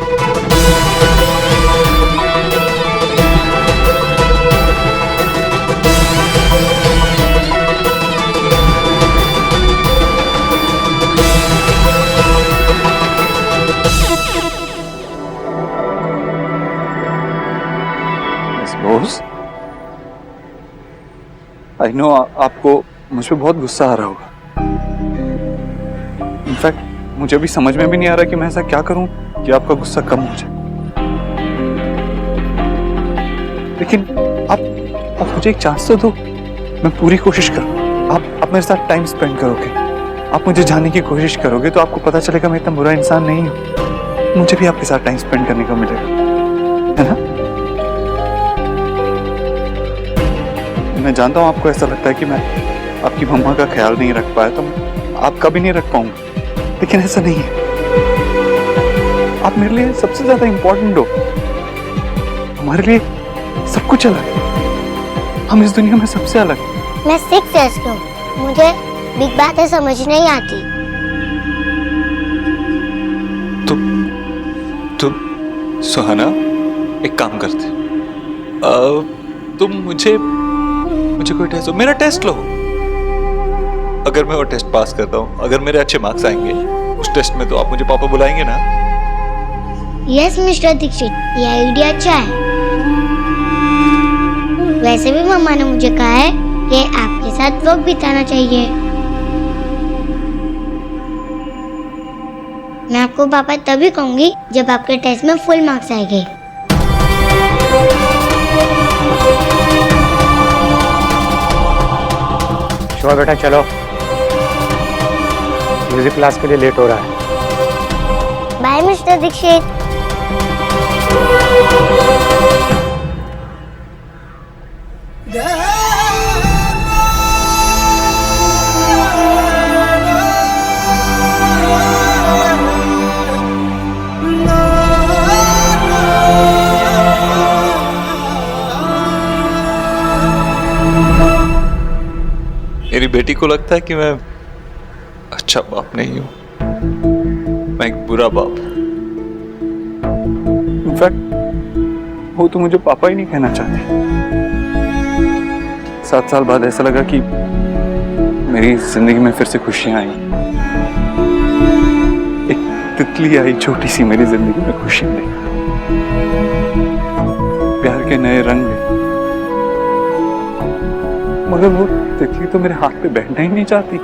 आई नो आपको मुझ पे बहुत गुस्सा आ रहा होगा। इनफैक्ट मुझे भी समझ में भी नहीं आ रहा कि मैं ऐसा क्या करूं कि आपका गुस्सा कम हो जाए। लेकिन आप मुझे एक चांस तो दो, मैं पूरी कोशिश करूं। आप मेरे साथ टाइम स्पेंड करोगे, आप मुझे जानने की कोशिश करोगे, तो आपको पता चलेगा मैं इतना बुरा इंसान नहीं हूं। मुझे भी आपके साथ टाइम स्पेंड करने को मिलेगा, है ना? मैं जानता हूँ आपको ऐसा लगता है कि मैं आपकी मम्मा का ख्याल नहीं रख पाया, तो मैं आपका भी नहीं रख पाऊंगा, लेकिन ऐसा नहीं है। आप मेरे लिए सबसे ज्यादा इंपॉर्टेंट हो। हमारे लिए सब कुछ अलग है, हम इस दुनिया में सबसे अलग हैं। मैं 6 इयर्स की हूँ, मुझे बिग बातें समझ नहीं आती। तो सुहाना, एक काम करते, तुम मुझे कोई टेस्ट दो, मेरा टेस्ट लो। अगर मैं वो टेस्ट पास करता हूँ, अगर मेरे अच्छे मार्क्स आएंगे उस टेस्ट में, तो आप मुझे पापा बुलाएंगे ना? यस मिस्टर दीक्षित, ये आइडिया अच्छा है। वैसे भी मम्मा ने मुझे कहा है कि आपके साथ वक्त बिताना चाहिए। मैं आपको पापा तभी कहूंगी जब आपके टेस्ट में फुल मार्क्स आएंगे। शुभा बेटा चलो, म्यूजिक क्लास के लिए लेट हो रहा है। Bye Mister Dikshit. मेरी बेटी को लगता है कि मैं अच्छा बाप नहीं हूं, मैं एक बुरा बाप। इनफैक्ट वो तो मुझे पापा ही नहीं कहना चाहती। 7 साल बाद ऐसा लगा कि मेरी जिंदगी में फिर से खुशियां आई, एक तितली आई छोटी सी मेरी जिंदगी में खुशियां लेकर, प्यार के नए रंग ले। मगर वो तितली तो मेरे हाथ पे बैठना ही नहीं चाहती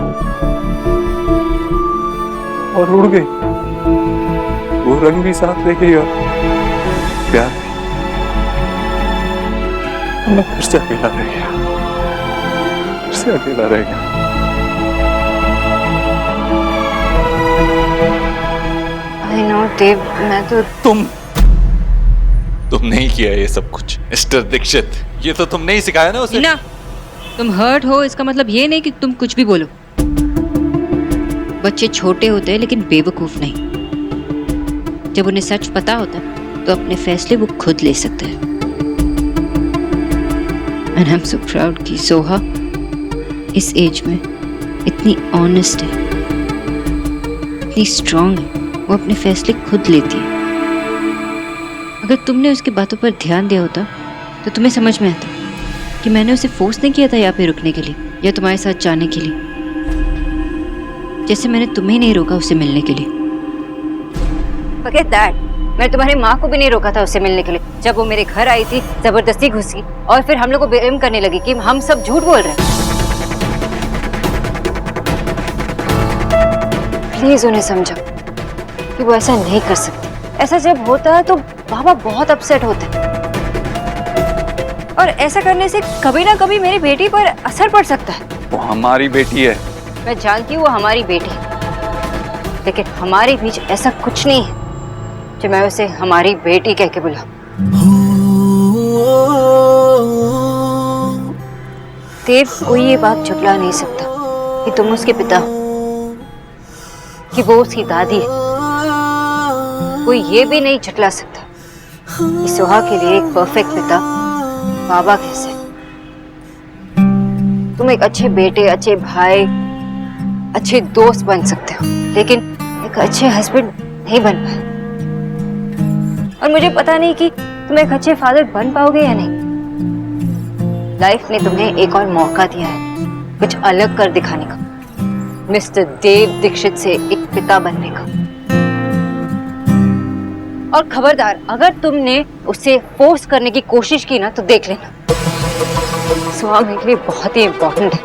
और उड़ गई। वो रंग भी साथ ले गई और प्यार भी। मैं फिर से अकेला रह गया, फिर से अकेला रह गया। I know, देव, मैं तो तुमने ही किया ये सब कुछ मिस्टर दीक्षित। ये तो तुमने ही सिखाया ना उसे। ना, तुम हर्ट हो इसका मतलब ये नहीं कि तुम कुछ भी बोलो। बच्चे छोटे होते हैं लेकिन बेवकूफ नहीं। जब उन्हें सच पता होता है तो अपने फैसले वो खुद ले सकते हैं। And I am so proud कि सोहा इस एज में इतनी ऑनेस्ट है, इतनी स्ट्रांग है, वो अपने फैसले खुद लेती है। अगर तुमने उसकी बातों पर ध्यान दिया होता तो तुम्हें समझ में आता कि मैंने उसे फोर्स नहीं किया था यहाँ पे रुकने के लिए या तुम्हारे साथ जाने के लिए, जैसे मैंने तुम्हें नहीं रोका उसे मिलने के लिए। Forget that. मैं तुम्हारी माँ को भी नहीं रोका था उससे मिलने के लिए। जब वो मेरे घर आई थी जबरदस्ती घुस गई और फिर हम लोग को ब्लेम करने लगी कि हम सब झूठ बोल रहे हैं। प्लीज उन्हें समझाओ कि वो ऐसा नहीं कर सकती। ऐसा जब होता है तो बाबा बहुत अपसेट होते हैं और ऐसा करने से कभी ना कभी मेरी बेटी पर असर पड़ सकता है। वो हमारी बेटी है। मैं जानती हूँ वो हमारी बेटी है, लेकिन हमारे बीच ऐसा कुछ नहीं है जो मैं उसे हमारी बेटी कह के बुलाऊं। देव, कोई ये बात झुठला नहीं सकता कि तुम उसके पिता हो, कि वो उसकी दादी है। कोई ये भी नहीं झुठला सकता कि सोहा के लिए एक परफेक्ट पिता बाबा कैसे। तुम एक अच्छे बेटे, अच्छे भाई, अच्छे दोस्त बन सकते हो, लेकिन एक अच्छे हस्बैंड नहीं बन पाए। और मुझे पता नहीं कि तुम एक अच्छे फादर बन पाओगे या नहीं। लाइफ ने तुम्हें एक और मौका दिया है कुछ अलग कर दिखाने का, मिस्टर देव दीक्षित से एक पिता बनने का। और खबरदार, अगर तुमने उसे फोर्स करने की कोशिश की ना तो देख लेना, सोहा मेरे लिए बहुत ही इम्पोर्टेंट है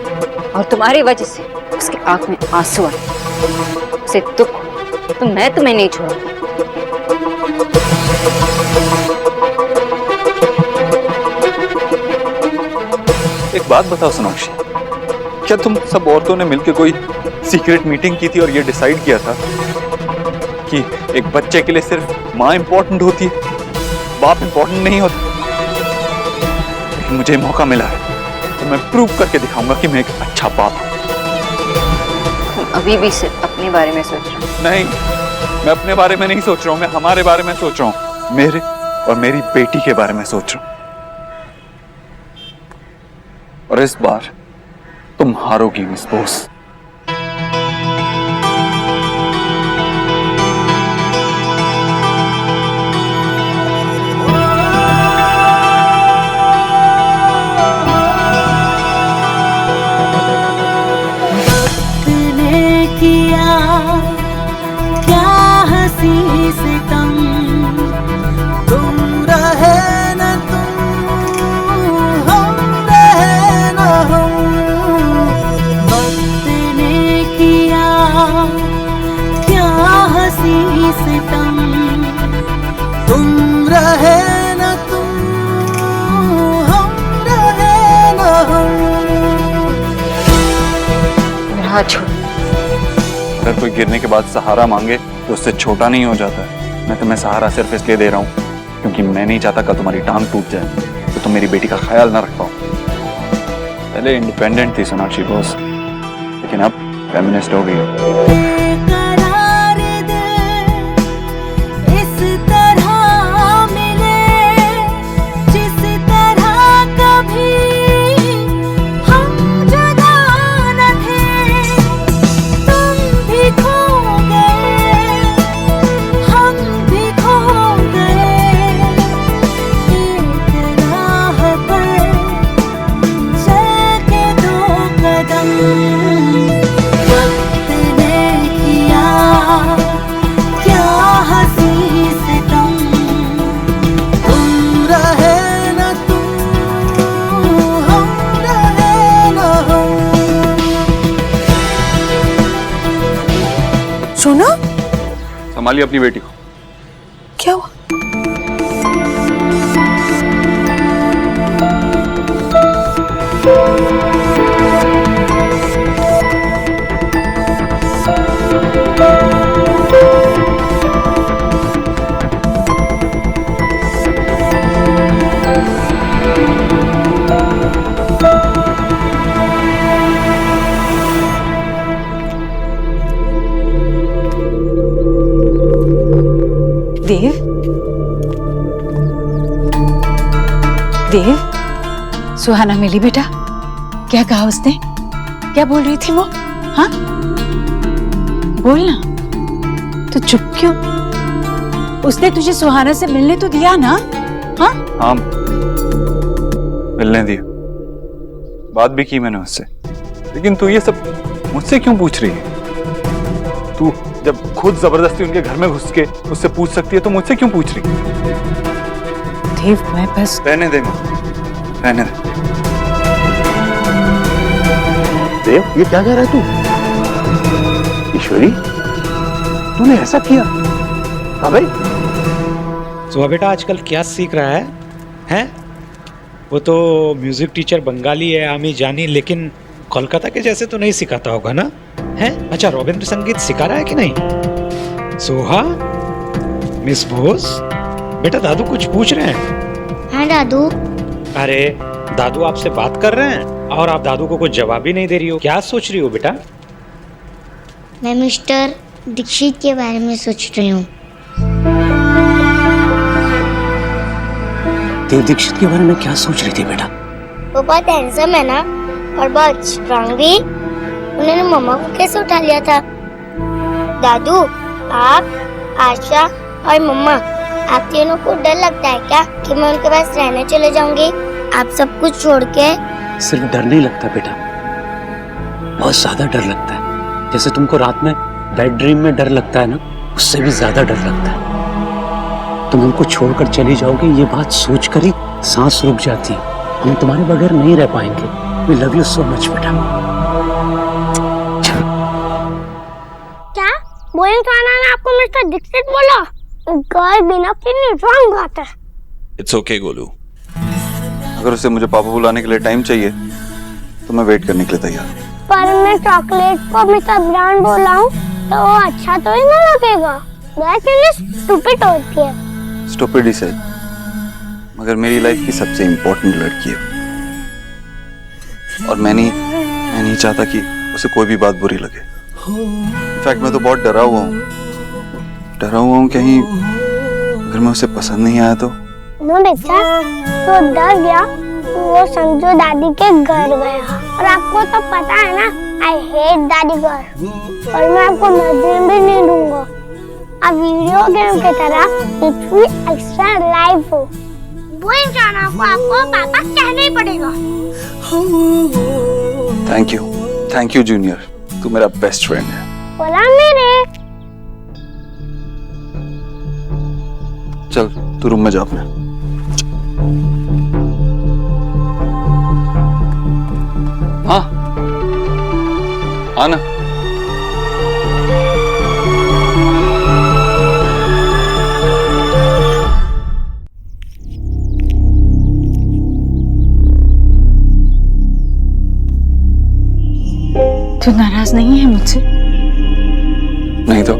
और तुम्हारी वजह से उसकी आंख में आंसू आए, उसे दुख, तो मैं तुम्हें नहीं छोड़ूंगी। एक बात बताओ सोनाक्षी, क्या तुम सब औरतों ने मिलकर कोई सीक्रेट मीटिंग की थी और ये डिसाइड किया था कि एक बच्चे के लिए सिर्फ माँ इंपॉर्टेंट होती है, बाप इंपॉर्टेंट नहीं होता? लेकिन मुझे मौका मिला है तो मैं प्रूव करके दिखाऊंगा कि मैं एक अच्छा बाप हूं। तुम अभी भी सिर्फ अपने बारे में सोच रहे हो। नहीं, मैं अपने बारे में नहीं सोच रहा हूँ, मैं हमारे बारे में सोच रहा हूँ, मेरे और मेरी बेटी के बारे में सोच रहा हूँ। और इस बार तुम हारोगी मिस बोस। तुम रहे न तुम, हम रहे न हम। मेरा हाथ छोड़। अगर कोई गिरने के बाद सहारा मांगे तो उससे छोटा नहीं हो जाता है। मैं तुम्हें सहारा सिर्फ इसलिए दे रहा हूँ क्योंकि मैं नहीं चाहता कल तुम्हारी टांग टूट जाए तो तुम मेरी बेटी का ख्याल ना रख पाओ। पहले इंडिपेंडेंट थी सोनाक्षी बॉस, लेकिन अब फेमिनिस्ट हो गई हो। बेकरार दिल इस तरह मिले जिस तरह कभी हम जुदा न थे। तुम भी खो गए, हम भी खो गए, एक राह पर चल के दो कदम। वक्त ने किया क्या हंसी सितम, तुम रहे न तुम, हम रहे न हम। सोना, संभालिए अपनी बेटी को। क्या हुआ? देव, देव, सुहाना मिली बेटा? क्या कहा उसने? क्या बोल रही थी वो? हाँ, बोलना। तो चुप क्यों? उसने तुझे सुहाना से मिलने तो दिया ना? हाँ, हाँ मिलने दिया, बात भी की मैंने उससे। लेकिन तू ये सब मुझसे क्यों पूछ रही है? तू जब खुद जबरदस्ती उनके घर में घुस के उससे पूछ सकती है तो मुझसे क्यों पूछ रही? देव, मैं बस। रहने दे, रहने दे। देव, ये क्या कह रहा है तू? ईश्वरी, तूने ऐसा किया? हाँ भाई। सुबह बेटा आजकल क्या सीख रहा है? हैं? वो तो म्यूजिक टीचर बंगाली है आमी जानी, लेकिन कोलकाता के जैसे तो नहीं सिखाता होगा ना? हैं? अच्छा, रविंद्र संगीत सिखा रहा है कि नहीं? सोहा, मिस बोस, बेटा दादू कुछ पूछ रहे हैं। हाँ दादू। अरे दादू आपसे बात कर रहे हैं और आप दादू को कुछ जवाब ही नहीं दे रही हो। क्या सोच रही हो बेटा? मैं मिस्टर दीक्षित के बारे में सोच रही हूँ। देव दीक्षित के बारे में क्या सोच रही थी बेटा? वो बहुत हैंडसम है ना, और बहुत स्ट्रांग भी। उन्होंने मम्मा को कैसे उठा लिया था? दादू, आप, आशा और मम्मा, आप तीनों को डर लगता है क्या कि मैं उनके पास रहने चले जाऊंगी? आप सब कुछ छोड़ के? सिर्फ डर नहीं लगता बेटा, बहुत ज्यादा डर लगता है। जैसे तुमको रात में बेड ड्रीम में डर लगता है ना, उससे भी ज्यादा डर लगता है। तुम हमको छोड़कर चली जाओगे, ये बात सोचकर ही सांस रुक जाती है। हम तुम्हारे बगैर नहीं रह पाएंगे। We love you so much बेटा। क्या बोलिंग थाना ने आपको मिस्टर दीक्षित बोला? गाय बिना कितनी रॉन्ग बात है। इट्स ओके गोलू, अगर उसे मुझे पापा बुलाने के लिए टाइम चाहिए तो मैं वेट करने के लिए तैयार हूँ। पर मैं चॉकलेट को मिस्टर ब्राउन बोला हूँ तो वो अच्छा तो ही ना लगेगा। स्टूपिड होती है। स्टूपिड ही सही, मगर मेरी लाइफ की सबसे इम्पोर्टेंट लड़की है और मैं नहीं चाहता कि उसे कोई भी बात बुरी लगे। इनफैक्ट मैं तो बहुत डरा हुआ हूँ कहीं अगर मैं उसे पसंद नहीं आया तो। नो बेटा, तो डर गया, वो संजू दादी के घर गया। और आपको तो पता है ना, आई हेट दादी घर। और मैं आपको नजर भी नहीं दूंगा। अब वीडियो गेम की तरह लिटरली एक्स्ट्रा लाइव हो। वो इंसान को आपको पापा कहना ही पड़ेगा। थैंक यू जूनियर, तू मेरा बेस्ट फ्रेंड है। बोला मेरे। चल तू रूम में जा अपने। हाँ आना। तू नाराज नहीं है मुझसे? नहीं तो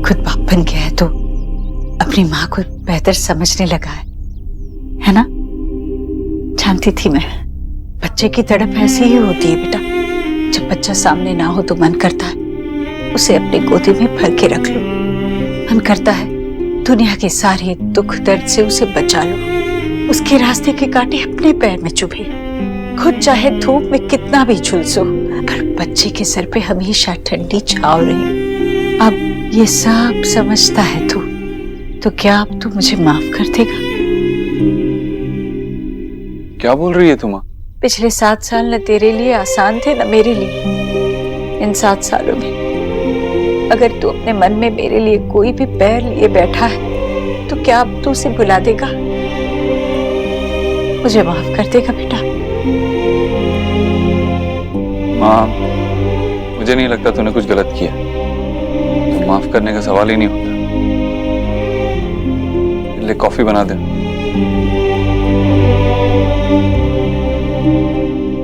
खुद बाप बन गया है तो अपनी माँ को बेहतर समझने लगा है ना? जानती थी मैं, बच्चे की तड़प ऐसी ही होती है बेटा। जब बच्चा सामने ना हो तो मन करता है उसे अपनी गोदी में भर के रख लो। मन करता है दुनिया के सारे दुख दर्द से उसे बचा लो। उसके रास्ते के कांटे अपने पैर में चुभे, खुद चाहे धूप में कितना भी झुलसो, पर बच्चे के सर पे हमेशा ठंडी छाव रहे। अब ये सब समझता है तू, तो क्या अब तू मुझे माफ कर देगा? क्या बोल रही है तुम? पिछले 7 साल न तेरे लिए आसान थे न मेरे लिए। इन 7 सालों में अगर तू अपने मन में मेरे लिए कोई भी पैर लिए बैठा है तो क्या अब तू उसे भुला देगा? मुझे माफ कर देगा बेटा? माँ, मुझे नहीं लगता तूने कुछ गलत किया। तो माफ करने का सवाल ही नहीं होता। ले कॉफी बना दे।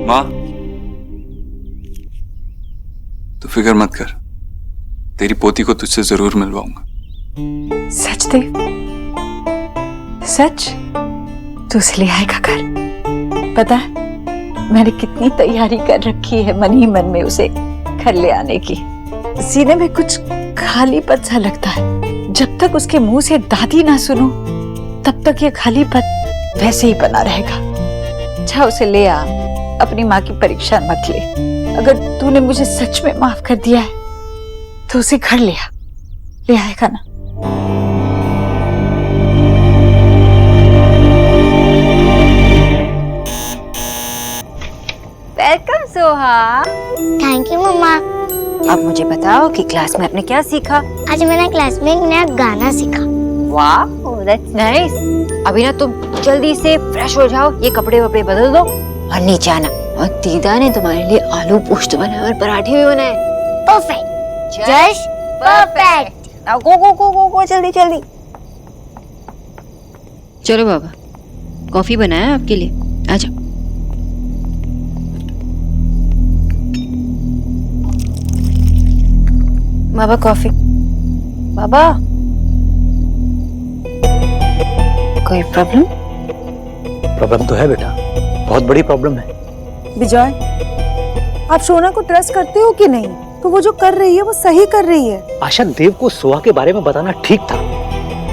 माँ, तू फिक्र मत कर, तेरी पोती को तुझसे जरूर मिलवाऊंगा। सच देव? सच? तू उसे ले आएगा घर? पता है मैंने कितनी तैयारी कर रखी है मन ही मन में उसे घर ले आने की। सीने में कुछ खालीपन सा लगता है। जब तक उसके मुंह से दादी ना सुनूं तब तक ये खालीपन वैसे ही बना रहेगा। अच्छा उसे ले आ, अपनी माँ की परीक्षा मत ले। अगर तूने मुझे सच में माफ कर दिया है तो उसे घर ले आ, ले आएगा ना? वेलकम सोहा। थैंक यू मम्मा। अब मुझे बताओ कि क्लास में आपने क्या सीखा? आज मैंने क्लास में एक नया गाना सीखा। वाह, दैट्स नाइस। अभी ना तुम जल्दी से फ्रेश हो जाओ, ये कपड़े वपड़े बदल दो और नीचे आना। और दीदा ने तुम्हारे लिए आलू पोस्ट बनाए और पराठे भी बनाए। Perfect, just perfect. Go go go go go, जल्दी जल्दी। चलो बाबा, कॉफी बनाया आपके लिए, आजा। बाबा कॉफी। बाबा कोई प्रॉब्लम? प्रॉब्लम तो है बेटा, बहुत बड़ी प्रॉब्लम है। विजय, आप शोना को ट्रस्ट करते हो कि नहीं? तो वो जो कर रही है वो सही कर रही है। आशा, देव को सोहा के बारे में बताना ठीक था,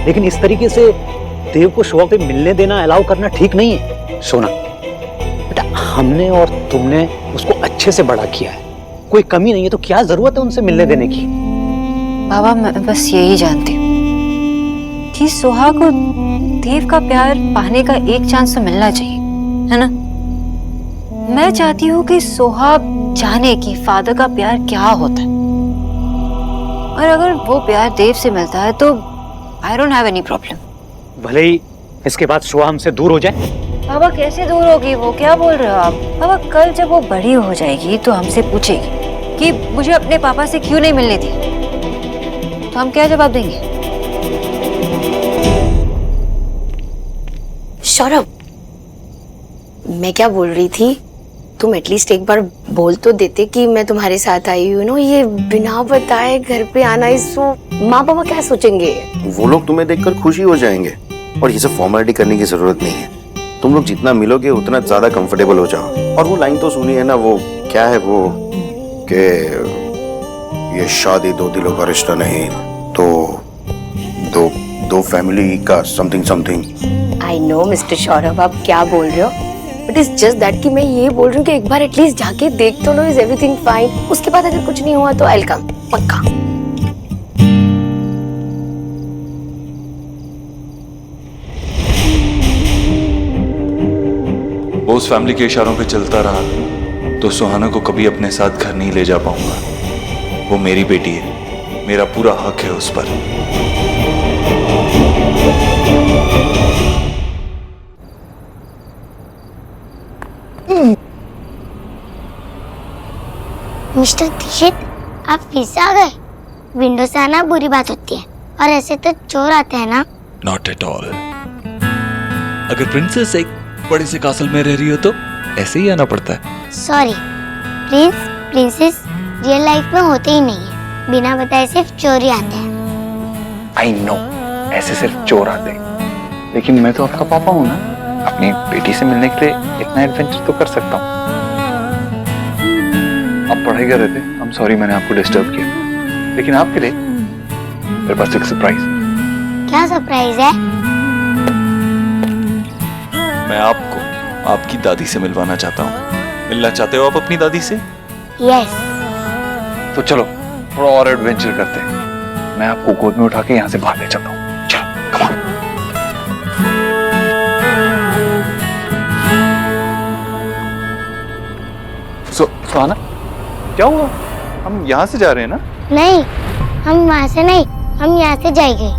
लेकिन इस तरीके से देव को सोहा पे मिलने देना, अलाउ करना ठीक नहीं है। सोना बेटा, हमने और तुमने उसको अच्छे से बड़ा किया है, कोई कमी नहीं है, तो क्या जरूरत है उनसे मिलने देने की? बाबा मैं बस यही जानती हूँ कि सोहा को देव का प्यार पाने का एक चांस तो मिलना चाहिए, है ना? मैं चाहती हूँ कि सोहा जाने कि फादर का प्यार क्या होता है, और अगर वो प्यार देव से मिलता है तो I don't have any problem. भले ही इसके बाद सोहा हमसे दूर हो जाए। बाबा कैसे दूर होगी वो? क्या बोल रहे हो आप? बाबा कल जब वो बड़ी हो जाएगी तो हमसे पूछेगी कि मुझे अपने पापा से क्यों नहीं मिलने दी, तो हम क्या जवाब देंगे? सौरभ, मैं क्या बोल रही थी, तुम एटलीस्ट एक बार बोल तो देते कि मैं तुम्हारे साथ आई हूँ ना। ये बिना बताए घर पे आना, इसको माँ पापा क्या सोचेंगे? वो लोग तुम्हें देखकर खुशी हो जाएंगे, और ये सब फॉर्मेलिटी करने की जरूरत नहीं है। तुम लोग जितना मिलोगे उतना ज्यादा कंफर्टेबल हो जाओ। और वो लाइन तो सुनी है ना, वो क्या है वो कि ये शादी दो दिलों का रिश्ता नहीं, तो दो फैमिली का something something. I know mister Saurabh, आप क्या बोल रहे हो, बट इट्स जस्ट दैट कि मैं ये बोल रही हूँ कि एक बार एटलीस्ट जाके देख तो लो, इज एवरीथिंग फाइन? उसके बाद अगर कुछ नहीं हुआ तो आई विल कम, पक्का। वो उस फैमिली के इशारों पे चलता रहा तो सुहाना को कभी अपने साथ घर नहीं ले जा पाऊंगा। वो मेरी बेटी है, मेरा पूरा हक है उस पर। मिस्टर दीक्षित, आप फिर से आ गए? विंडो से आना बुरी बात होती है, और ऐसे तो चोर आते हैं ना? Not at all. अगर प्रिंसेस एक बड़े से कासल में रह रही हो तो ऐसे ही आना पड़ता है। Sorry, Prince princess real life में होते ही नहीं है, बिना बताए सिर्फ चोरी आते हैं। आई नो, ऐसे सिर्फ चोर आते हैं, लेकिन मैं तो आपका पापा हूँ ना, अपनी बेटी से मिलने के लिए इतना एडवेंचर तो कर सकता हूँ। आप पढ़ाई कर रहे थे, आई एम सॉरी मैंने आपको डिस्टर्ब किया, लेकिन आपके लिए मेरे पास एक सरप्राइज। क्या सरप्राइज है? मैं आपको आपकी दादी से मिलवाना चाहता हूँ। मिलना चाहते हो आप अपनी दादी से? यस। तो चलो थोड़ा और एडवेंचर करते हैं। मैं आपको गोद में उठा के यहाँ से बाहर ले चलता हूँ। चलो कम ऑन। सुहाना, क्या हुआ? हम यहाँ से जा रहे हैं ना? नहीं, हम वहाँ से नहीं, हम यहाँ से जाएंगे।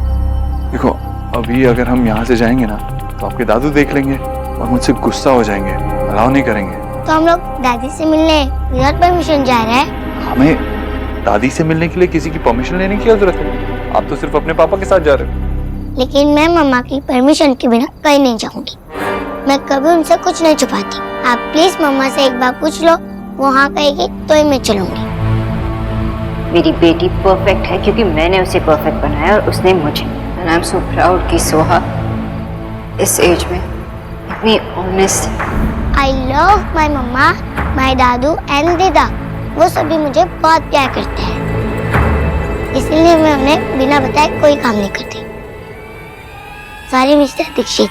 देखो, अभी अगर हम यहाँ से जाएंगे ना तो आपके दादू देख लेंगे और मुझसे गुस्सा हो जाएंगे, अलाउ नहीं करेंगे। तो हम लोग दादी से मिलने विदाउट परमिशन जा रहे हैं। हमें दादी से मिलने के लिए किसी की परमिशन लेने की क्या जरूरत है? आप तो सिर्फ अपने पापा के साथ जा रहे हो। लेकिन मैं मम्मा की परमिशन के बिना कहीं नहीं जाऊंगी। मैं कभी उनसे कुछ नहीं छुपाती। आप प्लीज मम्मा से एक बार पूछ लो, वो हाँ कहेगी तो ही मैं चलूंगी। मेरी बेटी परफेक्ट है क्योंकि मैंने उसे परफेक्ट बनाया और उसने मुझे। And I am so proud कि सोहा इस एज में इतनी honest. I love my mamma, my दादू एंड दीदा। वो सभी मुझे बहुत प्यार करते हैं, इसलिए मैं उन्हें बिना बताए कोई काम नहीं करती। Sorry Mister Dixit.